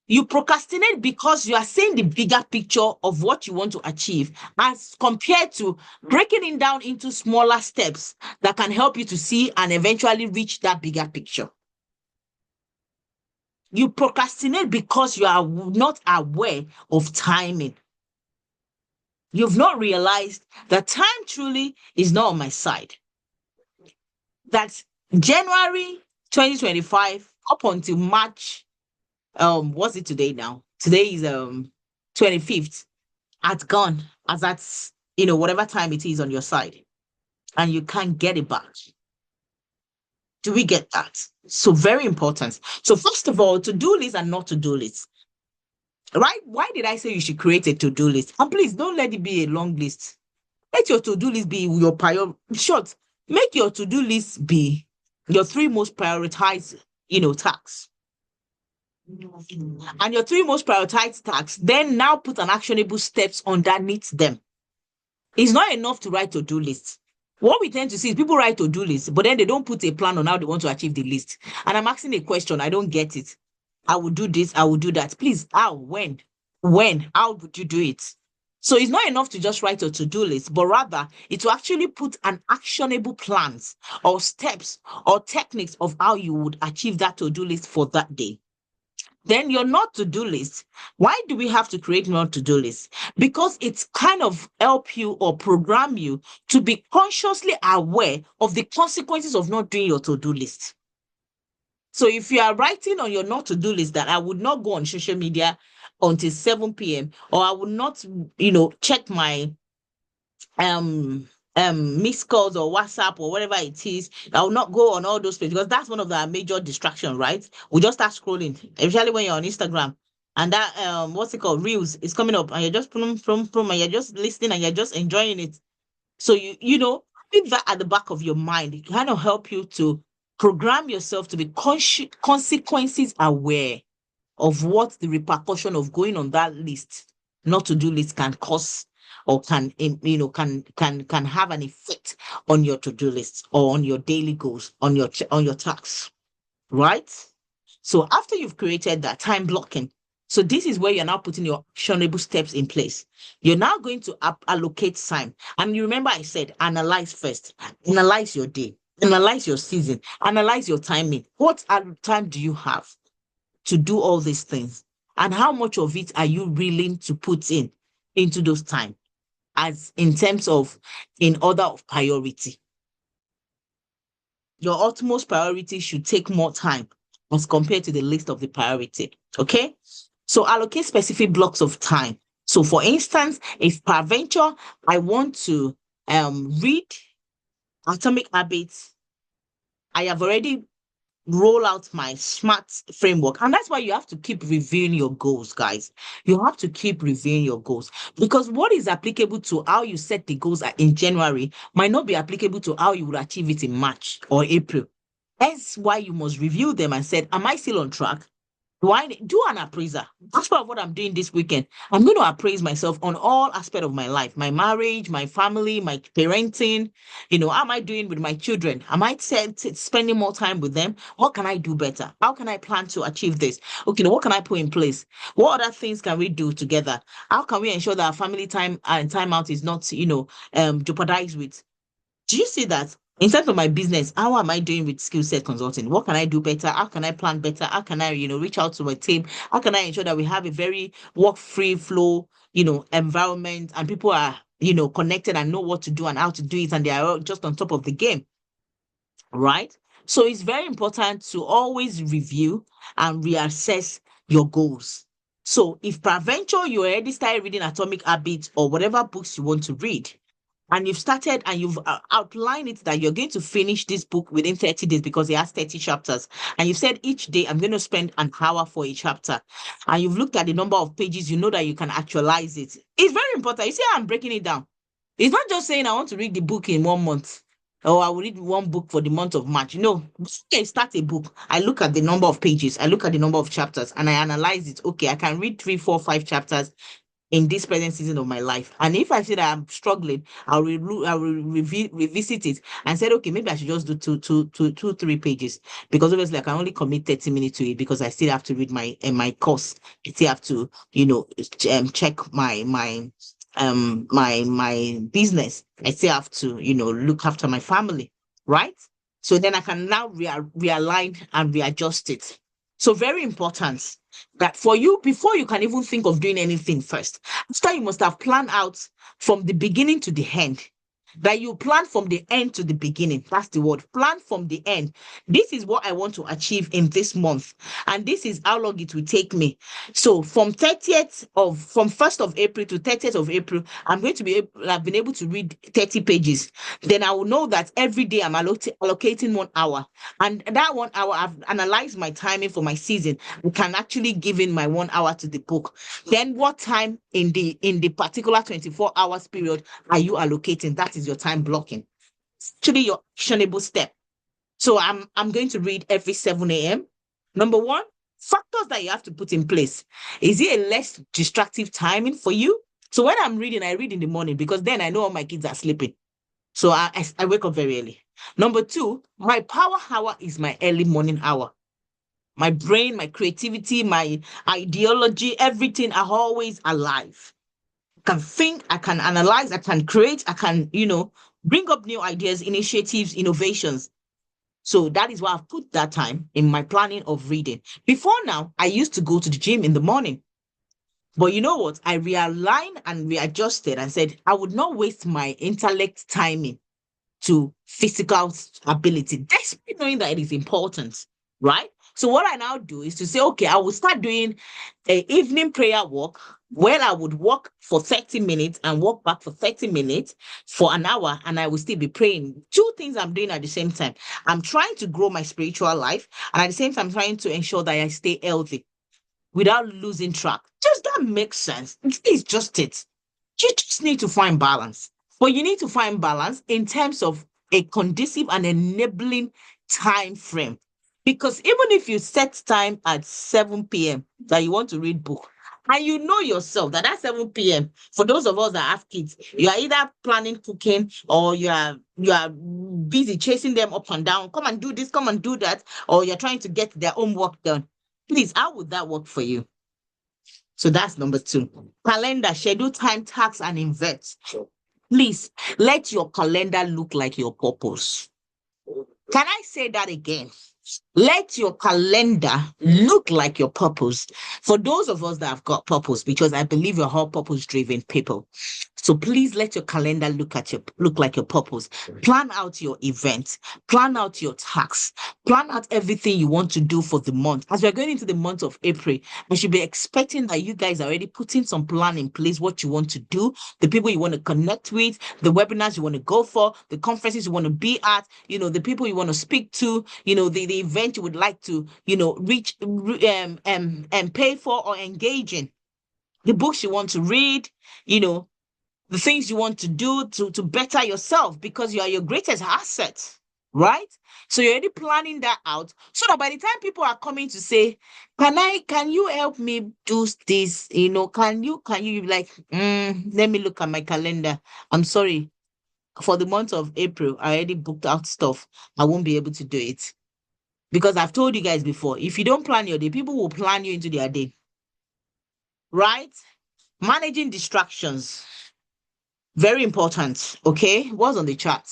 You procrastinate because you are seeing the bigger picture of what you want to achieve as compared to breaking it down into smaller steps that can help you to see and eventually reach that bigger picture. You procrastinate because you are not aware of timing. You've not realized that time truly is not on my side. That January 2025 up until March, what's it today now? Today is 25th. At gone as that's whatever time it is on your side, and you can't get it back. Do we get that? So very important. So first of all, to-do list and not to-do list. Right? Why did I say you should create a to-do list? And please don't let it be a long list. Let your to-do list be your priority. Short, make your to-do list be your 3 most prioritized, tasks. And your 3 most prioritized tasks, then now put an actionable steps underneath them. It's not enough to write to-do lists. What we tend to see is people write to-do lists, but then they don't put a plan on how they want to achieve the list. And I'm asking a question, I don't get it. I will do this, I will do that. Please, how, when, how would you do it? So it's not enough to just write a to-do list, but rather it's to actually put an actionable plans or steps or techniques of how you would achieve that to-do list for that day. Then your not to-do list. Why do we have to create not to-do list? Because it's kind of help you or program you to be consciously aware of the consequences of not doing your to-do list. So if you are writing on your not to-do list that I would not go on social media until 7 p.m. or I would not, check my missed calls or WhatsApp or whatever it is, I will not go on all those pages because that's one of the major distractions, right? We just start scrolling, especially when you're on Instagram and that what's it called, Reels is coming up and you're just from and you're just listening and you're just enjoying it. So you know, keep that at the back of your mind. It kind of help you to program yourself to be consequences aware of what the repercussion of going on that list, not to do list, can cause or can have an effect on your to-do list or on your daily goals, on your tasks, right? So after you've created that time blocking, so this is where you're now putting your actionable steps in place. You're now going to allocate time. And you remember I said, analyze first, analyze your day, analyze your season, analyze your timing. What time do you have to do all these things? And how much of it are you willing to put into those time? As in terms of in order of priority. Your utmost priority should take more time as compared to the list of the priority. Okay? So allocate specific blocks of time. So for instance, if peradventure I want to read Atomic Habits, I have already roll out my SMART framework. And that's why you have to keep reviewing your goals, guys. You have to keep reviewing your goals because what is applicable to how you set the goals in January might not be applicable to how you will achieve it in March or April. That's why you must review them and say, am I still on track? Do an appraiser? That's part of what I'm doing this weekend. I'm going to appraise myself on all aspects of my life, my marriage, my family, my parenting. How am I doing with my children? Am I spending more time with them? What can I do better? How can I plan to achieve this? Okay, what can I put in place? What other things can we do together? How can we ensure that our family time and time out is not, jeopardized with? Do you see that? In terms of my business, how am I doing with skill set consulting? What can I do better? How can I plan better? How can I, reach out to my team? How can I ensure that we have a very work-free flow, environment, and people are, connected and know what to do and how to do it, and they are all just on top of the game, right? So it's very important to always review and reassess your goals. So if peradventure you already started reading Atomic Habits or whatever books you want to read, and you've started and you've outlined it that you're going to finish this book within 30 days because it has 30 chapters, and you've said each day I'm going to spend an hour for a chapter, and you've looked at the number of pages, you know that you can actualize it. It's very important. You see how I'm breaking it down? It's not just saying I want to read the book in 1 month, or I will read one book for the month of March. No, before I start a book, I look at the number of pages, I look at the number of chapters, and I analyze it. Okay, I can read 3, 4, 5 chapters in this present season of my life. And if I see that I'm struggling, I will revisit it and said, okay, maybe I should just do 3 pages, because obviously I can only commit 30 minutes to it because I still have to read my course. I still have to, check my business. I still have to, look after my family, right? So then I can now realign and readjust it. So very important that for you, before you can even think of doing anything first, after you must have planned out from the beginning to the end, that you plan from the end to the beginning. That's the word. Plan from the end. This is what I want to achieve in this month, and this is how long it will take me. So from 1st of April to 30th of April, I'm going to I've been able to read 30 pages. Then I will know that every day I'm allocating 1 hour, and that 1 hour I've analyzed my timing for my season. We can actually give in my 1 hour to the book. Then what time in the particular 24 hours period are you allocating? That is your time blocking. It's actually your actionable step. So I'm going to read every 7 a.m. Number one, factors that you have to put in place. Is it a less distractive timing for you? So when I'm reading, I read in the morning because then I know all my kids are sleeping. So I wake up very early. Number two, my power hour is my early morning hour. My brain, my creativity, my ideology, everything are always alive. I can think, I can analyze, I can create, I can, bring up new ideas, initiatives, innovations. So that is why I've put that time in my planning of reading. Before now, I used to go to the gym in the morning. But you know what? I realigned and readjusted and said I would not waste my intellect timing to physical ability, despite knowing that it is important, right? So what I now do is to say, okay, I will start doing an evening prayer walk where I would walk for 30 minutes and walk back for 30 minutes for an hour, and I will still be praying. 2 things I'm doing at the same time. I'm trying to grow my spiritual life, and at the same time, I'm trying to ensure that I stay healthy without losing track. Does that make sense? It's just it. You just need to find balance. But you need to find balance in terms of a conducive and enabling time frame. Because even if you set time at 7 p.m. that you want to read book, and you know yourself that at 7 p.m., for those of us that have kids, you are either planning cooking or you are busy chasing them up and down. Come and do this, come and do that, or you're trying to get their homework done. Please, how would that work for you? So that's number 2. Calendar, schedule time, tasks, and invest. Please let your calendar look like your purpose. Can I say that again? Let your calendar look like your purpose. For those of us that have got purpose, because I believe you're all purpose-driven people. So please let your calendar look like your purpose. Plan out your events, plan out your tasks, plan out everything you want to do for the month. As we're going into the month of April, I should be expecting that you guys are already putting some plan in place, what you want to do, the people you want to connect with, the webinars you want to go for, the conferences you want to be at, the people you want to speak to, the event you would like to, reach and pay for or engage in, the books you want to read, the things you want to do to better yourself, because you are your greatest asset. right? So you're already planning that out so that by the time people are coming to say, can you help me do this? Can you be like, let me look at my calendar. I'm sorry. For the month of April, I already booked out stuff. I won't be able to do it. Because I've told you guys before, if you don't plan your day, people will plan you into their day. Right? Managing distractions. Very important. Okay. What's on the chart?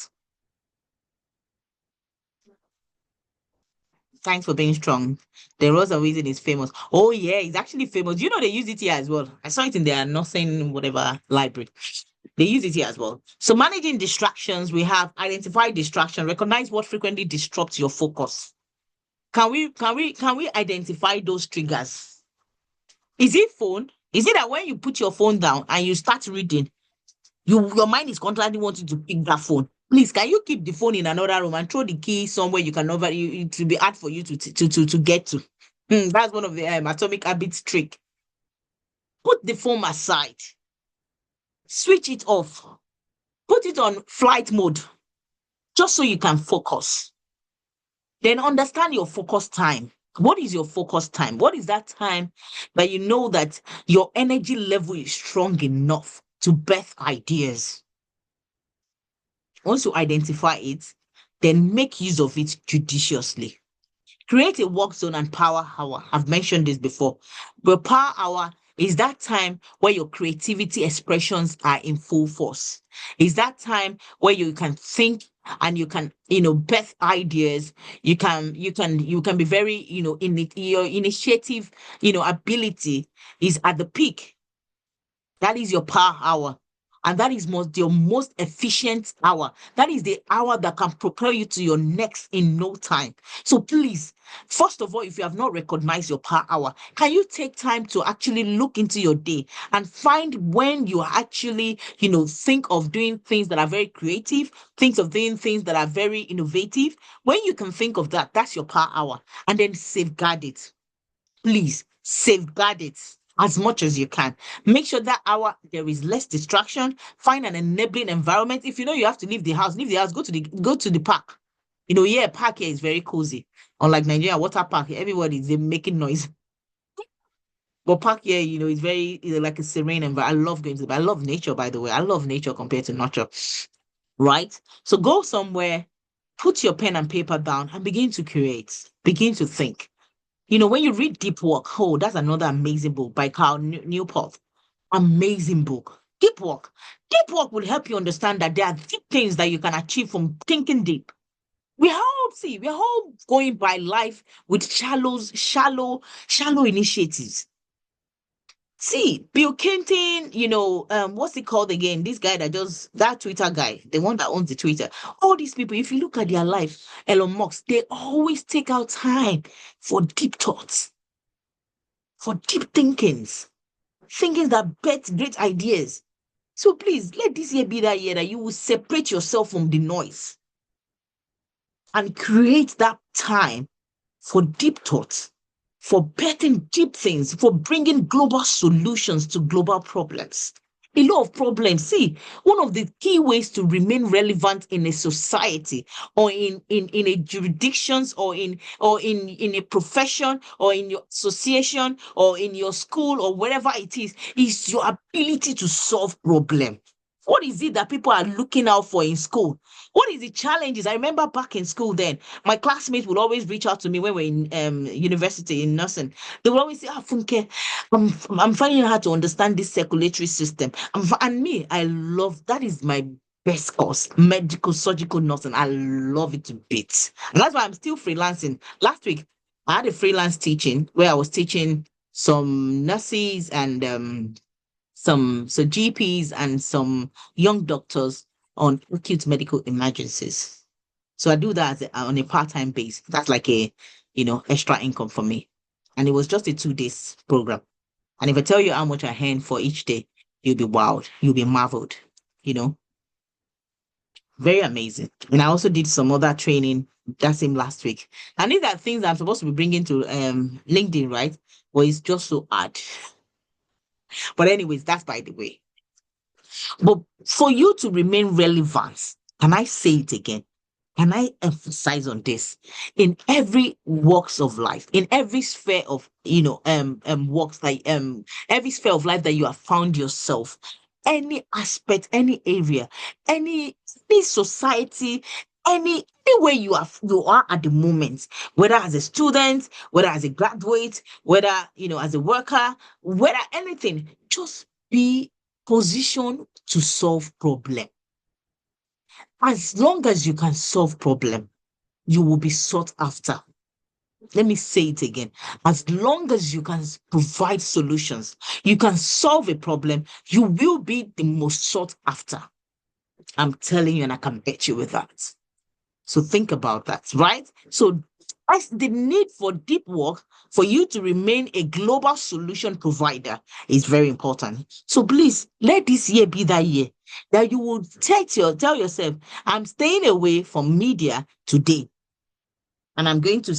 Thanks for being strong. The Rose of Reason is famous. Oh, yeah, it's actually famous. You know, they use it here as well. I saw it in their nothing, whatever library. They use it here as well. So managing distractions, we have identify distraction, recognize what frequently disrupts your focus. Can we identify those triggers? Is it phone? Is it that when you put your phone down and you start reading, your mind is constantly wanting to pick that phone? Please, can you keep the phone in another room and throw the key somewhere you can never it will be hard for you to get to. That's one of the atomic habits trick. Put the phone aside, switch it off, put it on flight mode, just so you can focus. Then understand your focus time. What is your focus time? What is that time that you know that your energy level is strong enough to birth ideas? Once you identify it, then make use of it judiciously. Create a work zone and power hour. I've mentioned this before. But power hour is that time where your creativity expressions are in full force. Is that time where you can think and you can, birth ideas. You can be very, your initiative, ability is at the peak. That is your power hour. And that is your most efficient hour. That is the hour that can propel you to your next in no time. So please, first of all, if you have not recognized your power hour, can you take time to actually look into your day and find when you actually, think of doing things that are very creative, think of doing things that are very innovative. When you can think of that, that's your power hour. And then safeguard it. Please safeguard it as much as you can. Make sure that hour there is less distraction. Find an enabling environment. If you know you have to leave the house, leave the house, go to the park. Park here is very cozy. Unlike Nigeria, water park, everybody is making noise. But park here, is very like a serene environment. I love going to the park. I love nature, by the way. I love nature compared to nurture. Right? So go somewhere, put your pen and paper down and begin to create. Begin to think. When you read Deep Work, oh, that's another amazing book by Carl Newport. Amazing book. Deep Work. Deep Work will help you understand that there are deep things that you can achieve from thinking deep. We are all going by life with shallow initiatives. See, Bill Clinton, what's he called again? This guy that Twitter guy, the one that owns the Twitter. All these people, if you look at their life, Elon Musk, they always take out time for deep thoughts, for deep thinkings that bet great ideas. So please, let this year be that year that you will separate yourself from the noise and create that time for deep thoughts, for betting deep things, for bringing global solutions to global problems. A lot of problems. See, one of the key ways to remain relevant in a society or in a jurisdictions or in a profession or in your association or in your school or wherever it is your ability to solve problems. What is it that people are looking out for in school? What is the challenges? I remember back in school then, my classmates would always reach out to me when we were in university in nursing. They would always say, Funke, I'm finding it hard to understand this circulatory system. And me, I love that is my best course, medical surgical nursing. I love it to bits. And that's why I'm still freelancing. Last week, I had a freelance teaching where I was teaching some nurses and some GPs and some young doctors on acute medical emergencies. So I do that on a part-time base. That's like a extra income for me. And it was just a 2 days program. And if I tell you how much I earn for each day, you'll be wowed. You'll be marveled. Very amazing. And I also did some other training that same last week. And these are things I'm supposed to be bringing to LinkedIn, right? But it's just so hard. But anyways, that's by the way. But for you to remain relevant, can I say it again? Can I emphasize on this? In every walks of life, in every sphere of walks, like every sphere of life that you have found yourself, any aspect, any area, any society, anywhere you are at the moment, whether as a student, whether as a graduate, whether as a worker, whether anything, just be positioned to solve problem. As long as you can solve problem, you will be sought after. Let me say it again. As long as you can provide solutions, you can solve a problem, you will be the most sought after. I'm telling you, and I can bet you with that. So think about that, right? So as the need for deep work for you to remain a global solution provider is very important. So please let this year be that year that you will tell yourself, I'm staying away from media today. And I'm going to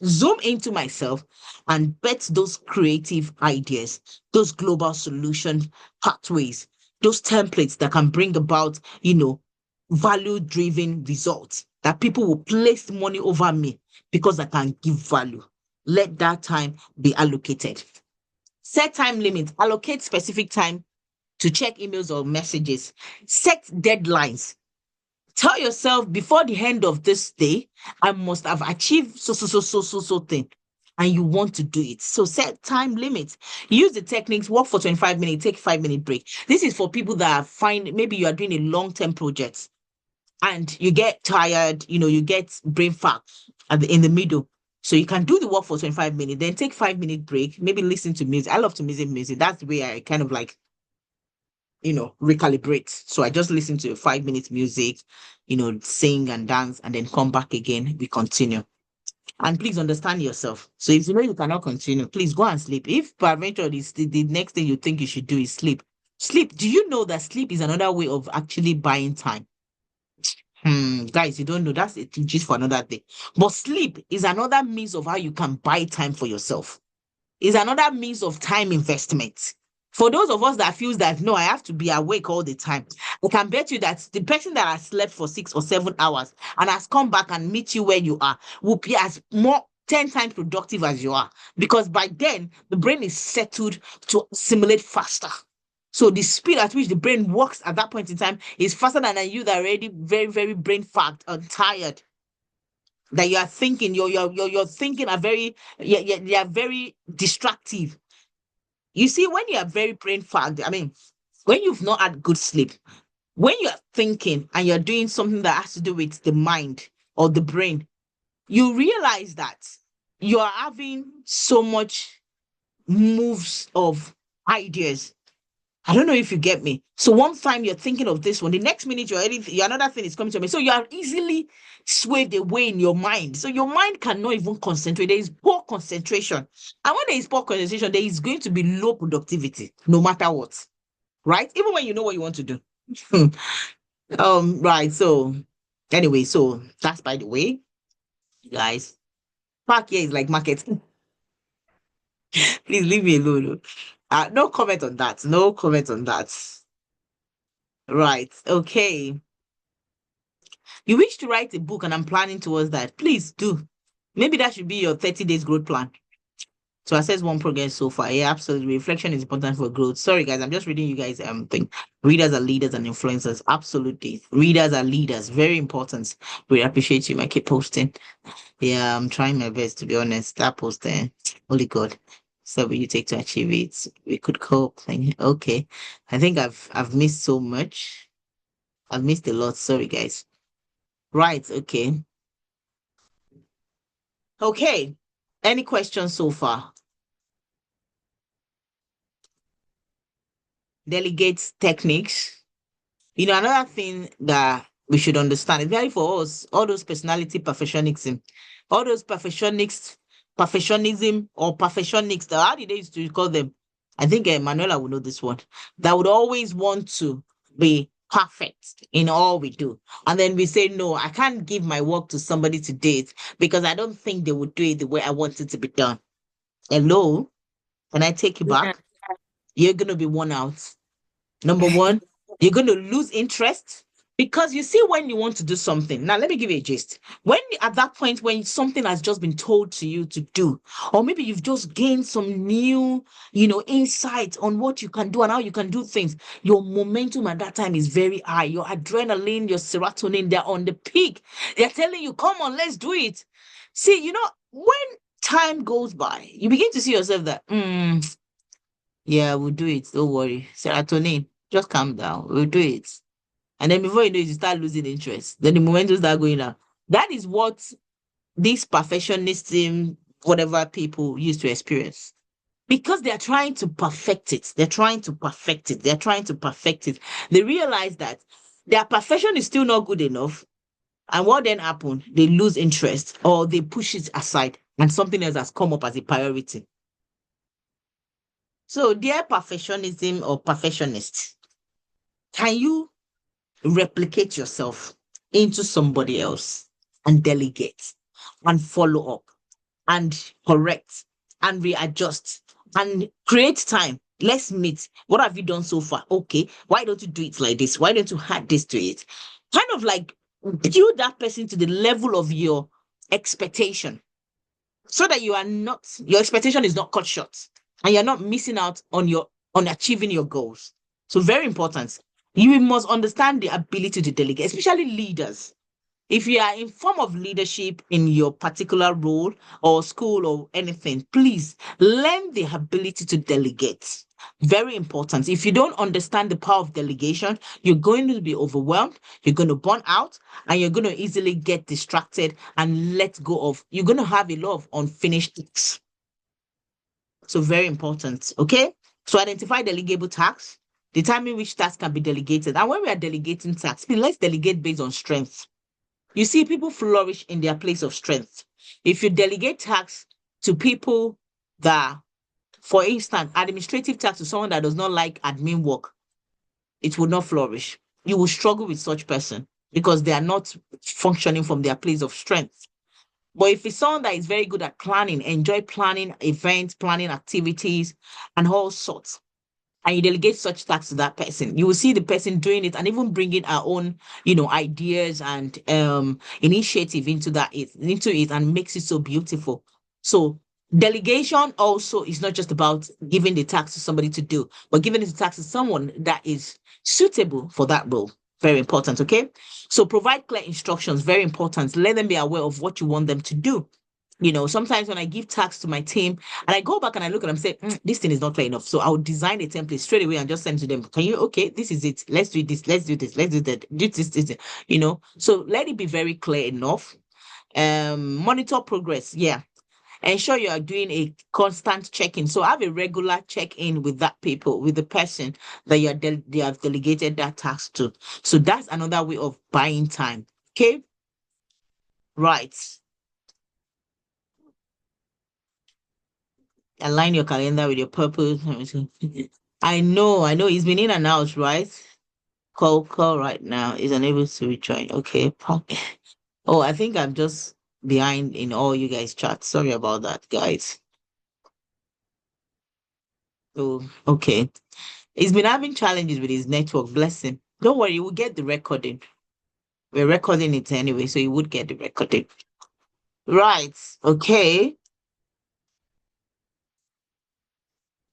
zoom into myself and bet those creative ideas, those global solution pathways, those templates that can bring about, value-driven results, that people will place money over me because I can give value. Let that time be allocated. Set time limits, allocate specific time to check emails or messages. Set deadlines. Tell yourself, before the end of this day, I must have achieved so thing. And you want to do it. So set time limits. Use the techniques, work for 25 minutes, take 5-minute break. This is for people that maybe you are doing a long-term project and you get tired, you get brain fog in the middle. So you can do the work for 25 minutes, then take 5-minute break, maybe listen to music. I love to music. That's the way I kind of like, recalibrate. So I just listen to 5-minute music, sing and dance, and then come back again. We continue. And please understand yourself. So if you know you cannot continue, please go and sleep. If peradventure the next thing you think you should do is sleep. Sleep. Do you know that sleep is another way of actually buying time? Guys, you don't know, that's a teaching for another day. But sleep is another means of how you can buy time for yourself. Is another means of time investment. For those of us that feels that no, I have to be awake all the time, I can bet you that the person that has slept for 6 or 7 hours and has come back and meet you where you are will be as 10 times productive as you are, because by then the brain is settled to assimilate faster. So the speed at which the brain works at that point in time is faster than you that are already very, very brain fagged and tired. That you are thinking, you're thinking are very, they are very distractive. You see, when you are very brain fagged, when you've not had good sleep, when you're thinking and you're doing something that has to do with the mind or the brain, you realize that you are having so much moves of ideas. I don't know if you get me. So one time you're thinking of this one, the next minute another thing is coming to me. So you are easily swayed away in your mind. So your mind cannot even concentrate. There is poor concentration. And when there is poor concentration, there is going to be low productivity, no matter what. Right? Even when you know what you want to do. Right. So anyway, so that's by the way, guys. Park here is like market. Please leave me alone. No comment on that. No comment on that. Right. Okay. You wish to write a book and I'm planning towards that. Please do. Maybe that should be your 30 days growth plan. To assess one progress so far. Yeah, absolutely. Reflection is important for growth. Sorry, guys. I'm just reading you guys thing. Readers are leaders and influencers. Absolutely. Readers are leaders. Very important. We appreciate you. I keep posting. Yeah, I'm trying my best, to be honest. That posting. Holy God. So will you take to achieve it? We could cope. Okay. I think I've missed so much. I've missed a lot. Sorry, guys. Right. Okay. Okay. Any questions so far? Delegate techniques. Another thing that we should understand is very for us, all those personality perfectionism, all those perfectionism or perfectionists, how did they used to call them? I think Manuela will know this one, that would always want to be perfect in all we do. And then we say, no, I can't give my work to somebody to date because I don't think they would do it the way I want it to be done. Hello? Can I take you back? You're going to be worn out. Number one, you're going to lose interest Because you see, when you want to do something, now let me give you a gist. When at that point, when something has just been told to you to do, or maybe you've just gained some new, insight on what you can do and how you can do things, your momentum at that time is very high. Your adrenaline, your serotonin, they're on the peak. They're telling you, come on, let's do it. See, when time goes by, you begin to see yourself that, yeah, we'll do it. Don't worry. Serotonin, just calm down. We'll do it. And then before you know it, you start losing interest. Then the momentum start going up. That is what these perfectionism, whatever people used to experience. Because they're trying to perfect it. They're trying to perfect it. They're trying to perfect it. They realize that their perfection is still not good enough. And what then happens? They lose interest or they push it aside and something else has come up as a priority. So, dear perfectionism or perfectionist, can you replicate yourself into somebody else and delegate and follow up and correct and readjust and create time? Let's meet. What have you done so far? Okay. Why don't you do it like this? Why don't you add this to it? Kind of like build that person to the level of your expectation so that your expectation is not cut short and you're not missing out on achieving your goals. So very important. You must understand the ability to delegate, especially leaders. If you are in form of leadership in your particular role or school or anything, please learn the ability to delegate. Very important. If you don't understand the power of delegation, you're going to be overwhelmed, you're going to burn out, and you're going to easily get distracted and you're going to have a lot of unfinished tasks. So very important. Okay. So identify delegable tasks, determine which tasks can be delegated. And when we are delegating tasks, let's delegate based on strength. You see, people flourish in their place of strength. If you delegate tasks to people that, for instance, administrative tasks to someone that does not like admin work, it will not flourish. You will struggle with such person because they are not functioning from their place of strength. But if it's someone that is very good at planning, enjoy planning events, planning activities, and all sorts, and you delegate such tasks to that person, you will see the person doing it and even bringing our own, ideas and initiative into it and makes it so beautiful. So delegation also is not just about giving the task to somebody to do, but giving the task to someone that is suitable for that role. Very important, okay? So provide clear instructions, very important. Let them be aware of what you want them to do. Sometimes when I give tasks to my team and I go back and I look at them and say, this thing is not clear enough. So I'll design a template straight away and just send to them. Okay, this is it. Let's do this. Let's do this. Let's do that. Do this. So let it be very clear enough. Monitor progress. Yeah. Ensure you are doing a constant check-in. So have a regular check-in with the person that they have delegated that task to. So that's another way of buying time. Okay. Right. Align your calendar with your purpose. I know he's been in and out, right? Call right now. Is unable to rejoin. Okay. Oh, I think I'm just behind in all you guys' chats. Sorry about that, guys. Oh, okay. He's been having challenges with his network. Bless him. Don't worry, we'll get the recording. We're recording it anyway, so you would get the recording. Right. Okay.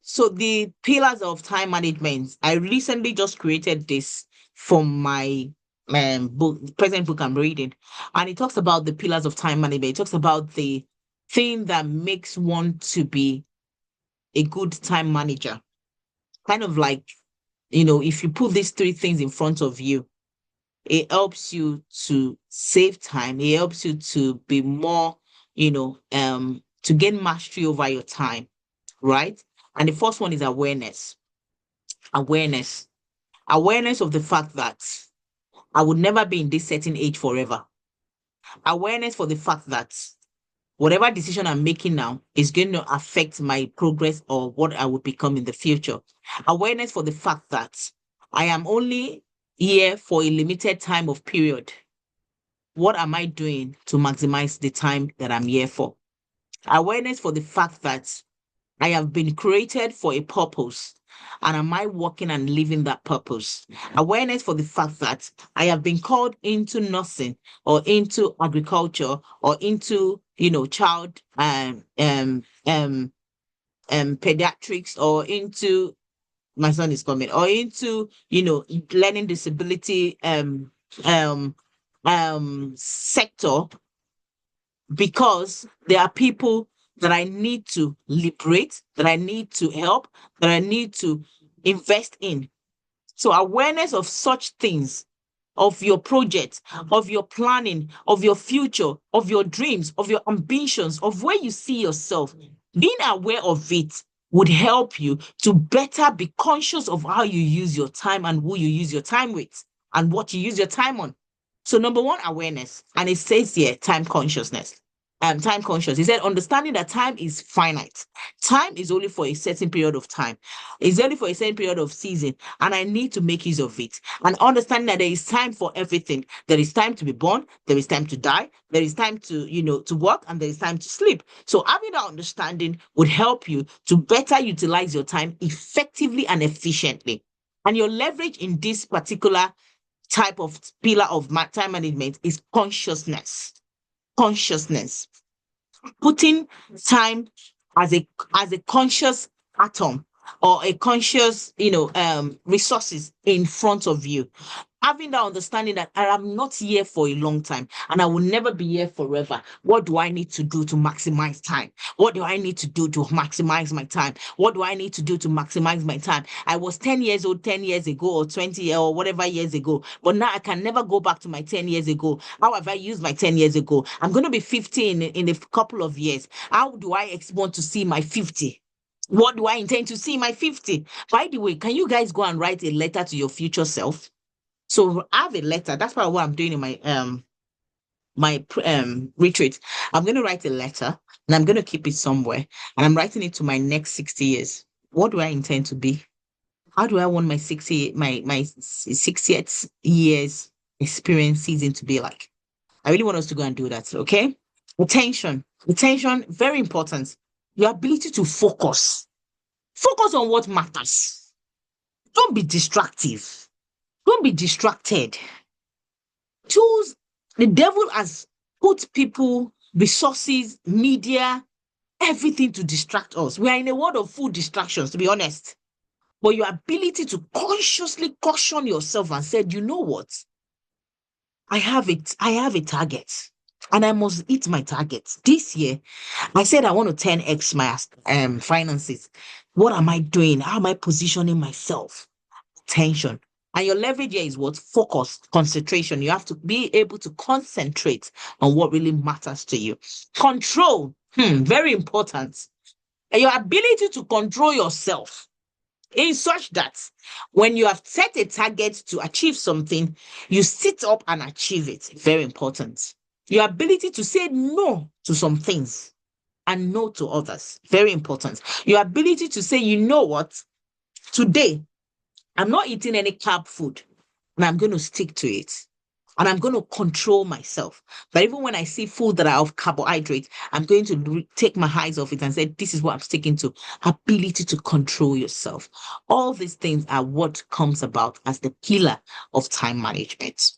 So the pillars of time management, I recently just created this from my present book I'm reading, and it talks about the pillars of time management. It talks about the thing that makes one to be a good time manager. Kind of like, if you put these three things in front of you, it helps you to save time. It helps you to be more, to gain mastery over your time, right? And the first one is awareness. Awareness. Awareness of the fact that I would never be in this certain age forever. Awareness for the fact that whatever decision I'm making now is going to affect my progress or what I will become in the future. Awareness for the fact that I am only here for a limited time of period. What am I doing to maximize the time that I'm here for? Awareness for the fact that I have been created for a purpose And am I working and living that purpose? Awareness for the fact that I have been called into nursing or into agriculture or into, child pediatrics or into my son is coming or into, learning disability sector, because there are people that I need to liberate, that I need to help, that I need to invest in. So awareness of such things, of your project, of your planning, of your future, of your dreams, of your ambitions, of where you see yourself, being aware of it would help you to better be conscious of how you use your time and who you use your time with and what you use your time on. So number one, awareness. And it says here, time consciousness. Time conscious. He said, understanding that time is finite. Time is only for a certain period of time. It's only for a certain period of season. And I need to make use of it. And understanding that there is time for everything. There is time to be born. There is time to die. There is time to work, and there is time to sleep. So having that understanding would help you to better utilize your time effectively and efficiently. And your leverage in this particular type of pillar of time management is consciousness. Consciousness. Putting time as a conscious atom or a conscious, resources in front of you. Having that understanding that I am not here for a long time and I will never be here forever. What do I need to do to maximize time? What do I need to do to maximize my time? What do I need to do to maximize my time? I was 10 years old 10 years ago or 20 or whatever years ago, but now I can never go back to my 10 years ago. How have I used my 10 years ago? I'm going to be 50 in a couple of years. How do I want to see my 50? What do I intend to see my 50? By the way, can you guys go and write a letter to your future self? So I have a letter. That's what I'm doing in my retreat. I'm going to write a letter and I'm going to keep it somewhere. And I'm writing it to my next 60 years. What do I intend to be? How do I want my 60th years experience season to be like? I really want us to go and do that. Okay. Attention, very important. Your ability to focus. Focus on what matters. Don't be distractive. Don't be distracted. Tools, the devil has put people, resources, media, everything to distract us. We are in a world of full distractions, to be honest. But your ability to consciously caution yourself and said, you know what? I have a target and I must hit my target. This year, I said I want to 10x my finances. What am I doing? How am I positioning myself? Attention. And your leverage here is what? Focus, concentration. You have to be able to concentrate on what really matters to you. Control, very important. And your ability to control yourself in such that when you have set a target to achieve something, you sit up and achieve it. Very important. Your ability to say no to some things and no to others. Very important. Your ability to say, you know what? Today, I'm not eating any carb food and I'm going to stick to it. And I'm going to control myself. But even when I see food that are of carbohydrate, I'm going to take my eyes off it and say, this is what I'm sticking to. Ability to control yourself. All these things are what comes about as the pillar of time management.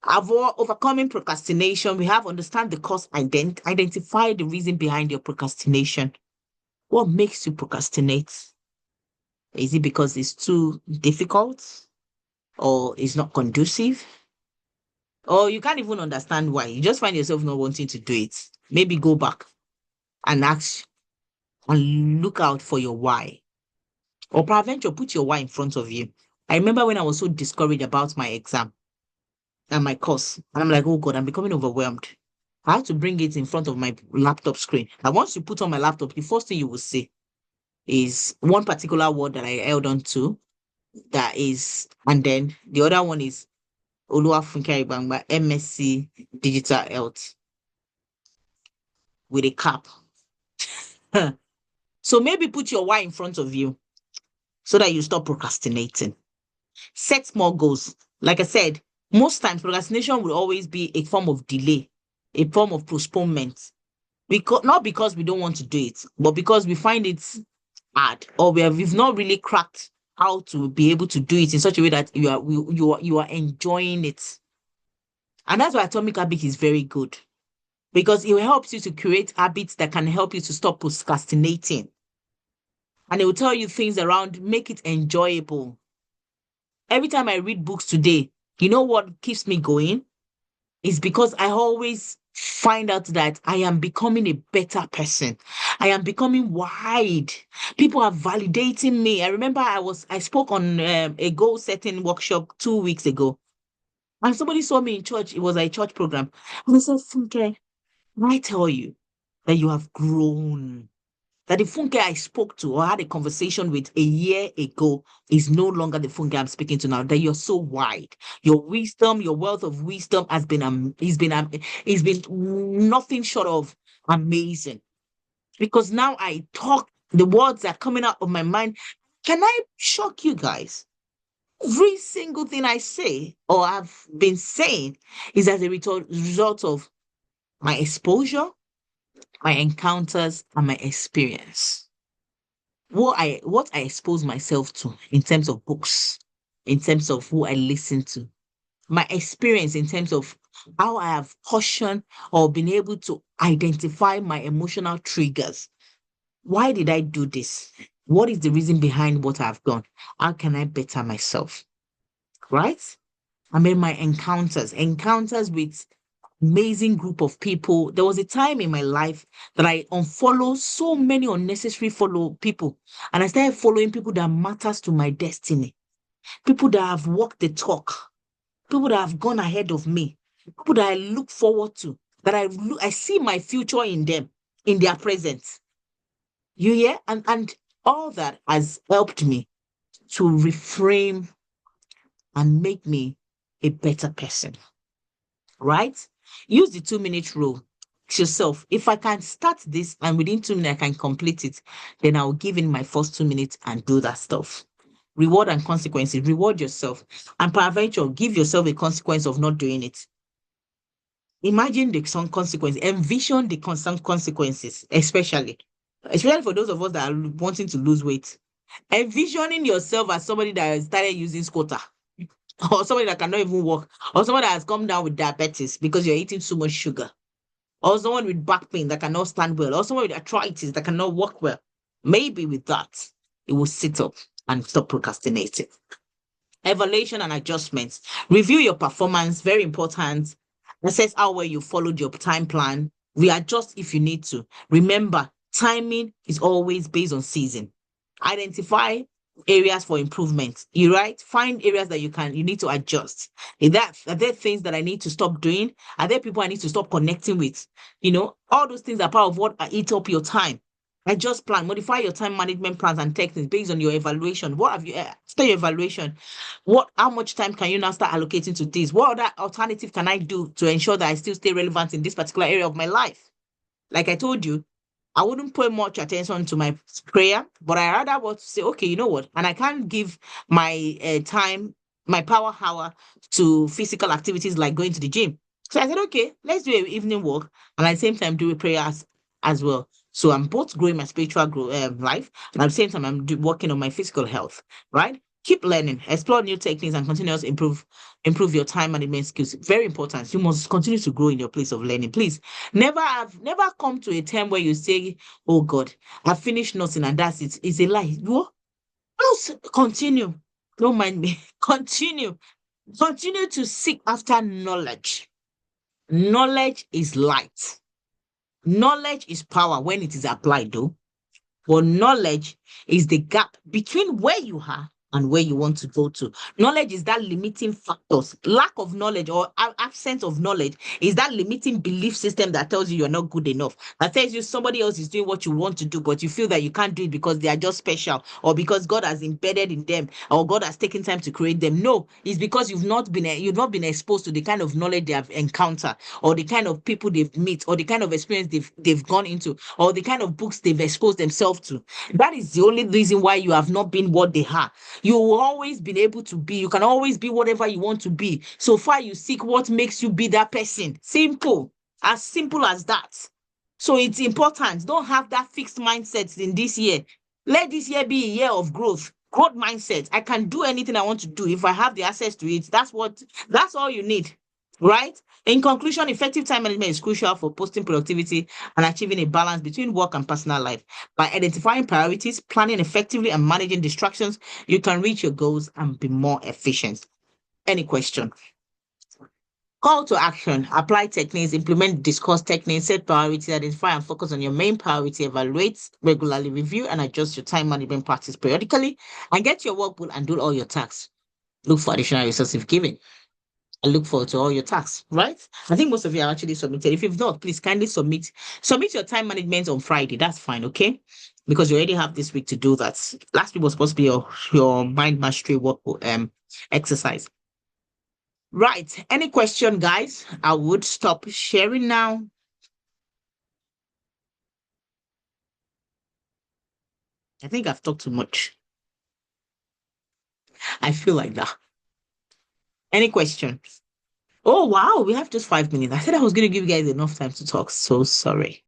Overcoming procrastination, we have understand the cause, identify the reason behind your procrastination. What makes you procrastinate? Is it because it's too difficult or it's not conducive? Or you can't even understand why. You just find yourself not wanting to do it. Maybe go back and ask and look out for your why. Or peradventure, put your why in front of you. I remember when I was so discouraged about my exam and my course. And I'm like, oh God, I'm becoming overwhelmed. I had to bring it in front of my laptop screen. And once you put on my laptop, the first thing you will see is one particular word that I held on to. That is, and then the other one is Oluwafunke Ibangba, MSc Digital Health with a cap. So maybe put your why in front of you so that you stop procrastinating. Set small goals. Like I said, most times procrastination will always be a form of delay, a form of postponement. Not because we don't want to do it, but because we find it hard, or we've not really cracked how to be able to do it in such a way that you are enjoying it. And that's why Atomic Habit is very good, because it helps you to create habits that can help you to stop procrastinating. And it will tell you things around, make it enjoyable. Every time I read books today, you know what keeps me going? Is because I always find out that I am becoming a better person. I am becoming wide. People are validating me. I remember I spoke on a goal setting workshop 2 weeks ago, and somebody saw me in church. It was a church program, and they said, "Funke, I tell you that you have grown. That the Funke I spoke to or had a conversation with a year ago is no longer the Funke I'm speaking to now. That you're so wide. Your wisdom, your wealth of wisdom has been it's been nothing short of amazing. Because now I talk, the words are coming out of my mind. Can I shock you guys? Every single thing I say or have been saying is as a result of my exposure, my encounters, and my experience. What I expose myself to in terms of books, in terms of who I listen to, my experience in terms of how I have cautioned or been able to identify my emotional triggers. Why did I do this? What is the reason behind what I've done? How can I better myself? Right? I mean, my encounters with amazing group of people. There was a time in my life that I unfollowed so many unnecessary follow people, and I started following people that matters to my destiny, people that have walked the talk, people that have gone ahead of me, people that I look forward to, that I see my future in them, in their presence. You hear? And all that has helped me to reframe and make me a better person. Right? Use the 2 minute rule. Ask yourself, if I can start this and within 2 minutes I can complete it, then I'll give in my first 2 minutes and do that stuff. Reward and consequences. Reward yourself. And peradventure, give yourself a consequence of not doing it. Imagine the some consequences. Envision the constant consequences, especially for those of us that are wanting to lose weight. Envisioning yourself as somebody that has started using scooter, or somebody that cannot even walk, or someone that has come down with diabetes because you're eating too much sugar, or someone with back pain that cannot stand well, or someone with arthritis that cannot walk well. Maybe with that, it will sit up and stop procrastinating. Evaluation and adjustments. Review your performance, very important. Assess how well you followed your time plan. Readjust if you need to. Remember, timing is always based on season. Identify areas for improvement. You right? Find areas that you need to adjust. Are there things that I need to stop doing? Are there people I need to stop connecting with? All those things are part of what eat up your time. Adjust plan, modify your time management plans and techniques based on your evaluation. What have you after your evaluation? How much time can you now start allocating to this? What other alternative can I do to ensure that I still stay relevant in this particular area of my life? Like I told you, I wouldn't pay much attention to my prayer, but I rather want to say, okay, you know what? And I can't give my time, my power hour to physical activities like going to the gym. So I said, okay, let's do an evening walk and at the same time do a prayer as well. So I'm both growing my spiritual life, and at the same time I'm working on my physical health, right? Keep learning, explore new techniques, and continuously improve your time management skills. Very important. You must continue to grow in your place of learning. Please never come to a time where you say, "Oh God, I finished nothing and that's it." It's a lie. Just continue. Don't mind me. Continue. Continue to seek after knowledge. Knowledge is light. Knowledge is power when it is applied, though. But knowledge is the gap between where you are and where you want to go to. Knowledge is that limiting factors. Lack of knowledge or absence of knowledge is that limiting belief system that tells you you're not good enough. That tells you somebody else is doing what you want to do, but you feel that you can't do it because they are just special or because God has embedded in them or God has taken time to create them. No, it's because you've not been exposed to the kind of knowledge they have encountered or the kind of people they've met or the kind of experience they've gone into or the kind of books they've exposed themselves to. That is the only reason why you have not been what they are. You will always be able to be. You can always be whatever you want to be. So far, you seek what makes you be that person. Simple as that. So it's important. Don't have that fixed mindset in this year. Let this year be a year of growth mindset. I can do anything I want to do if I have the access to it. That's all you need, right? In conclusion, effective time management is crucial for boosting productivity and achieving a balance between work and personal life. By identifying priorities, planning effectively, and managing distractions, you can reach your goals and be more efficient. Any question? Call to action, apply techniques, implement discussed techniques, set priorities, identify and focus on your main priority, evaluate, regularly review, and adjust your time management practice periodically, and get your workbook and do all your tasks. Look for additional resources if given. I look forward to all your tasks, right? I think most of you are actually submitted. If you've not, please kindly submit. Submit your time management on Friday. That's fine, okay? Because you already have this week to do that. Last week was supposed to be your mind mastery work exercise. Right. Any question, guys? I would stop sharing now. I think I've talked too much. I feel like that. Any questions? Oh, wow. We have just 5 minutes. I said I was going to give you guys enough time to talk. So sorry.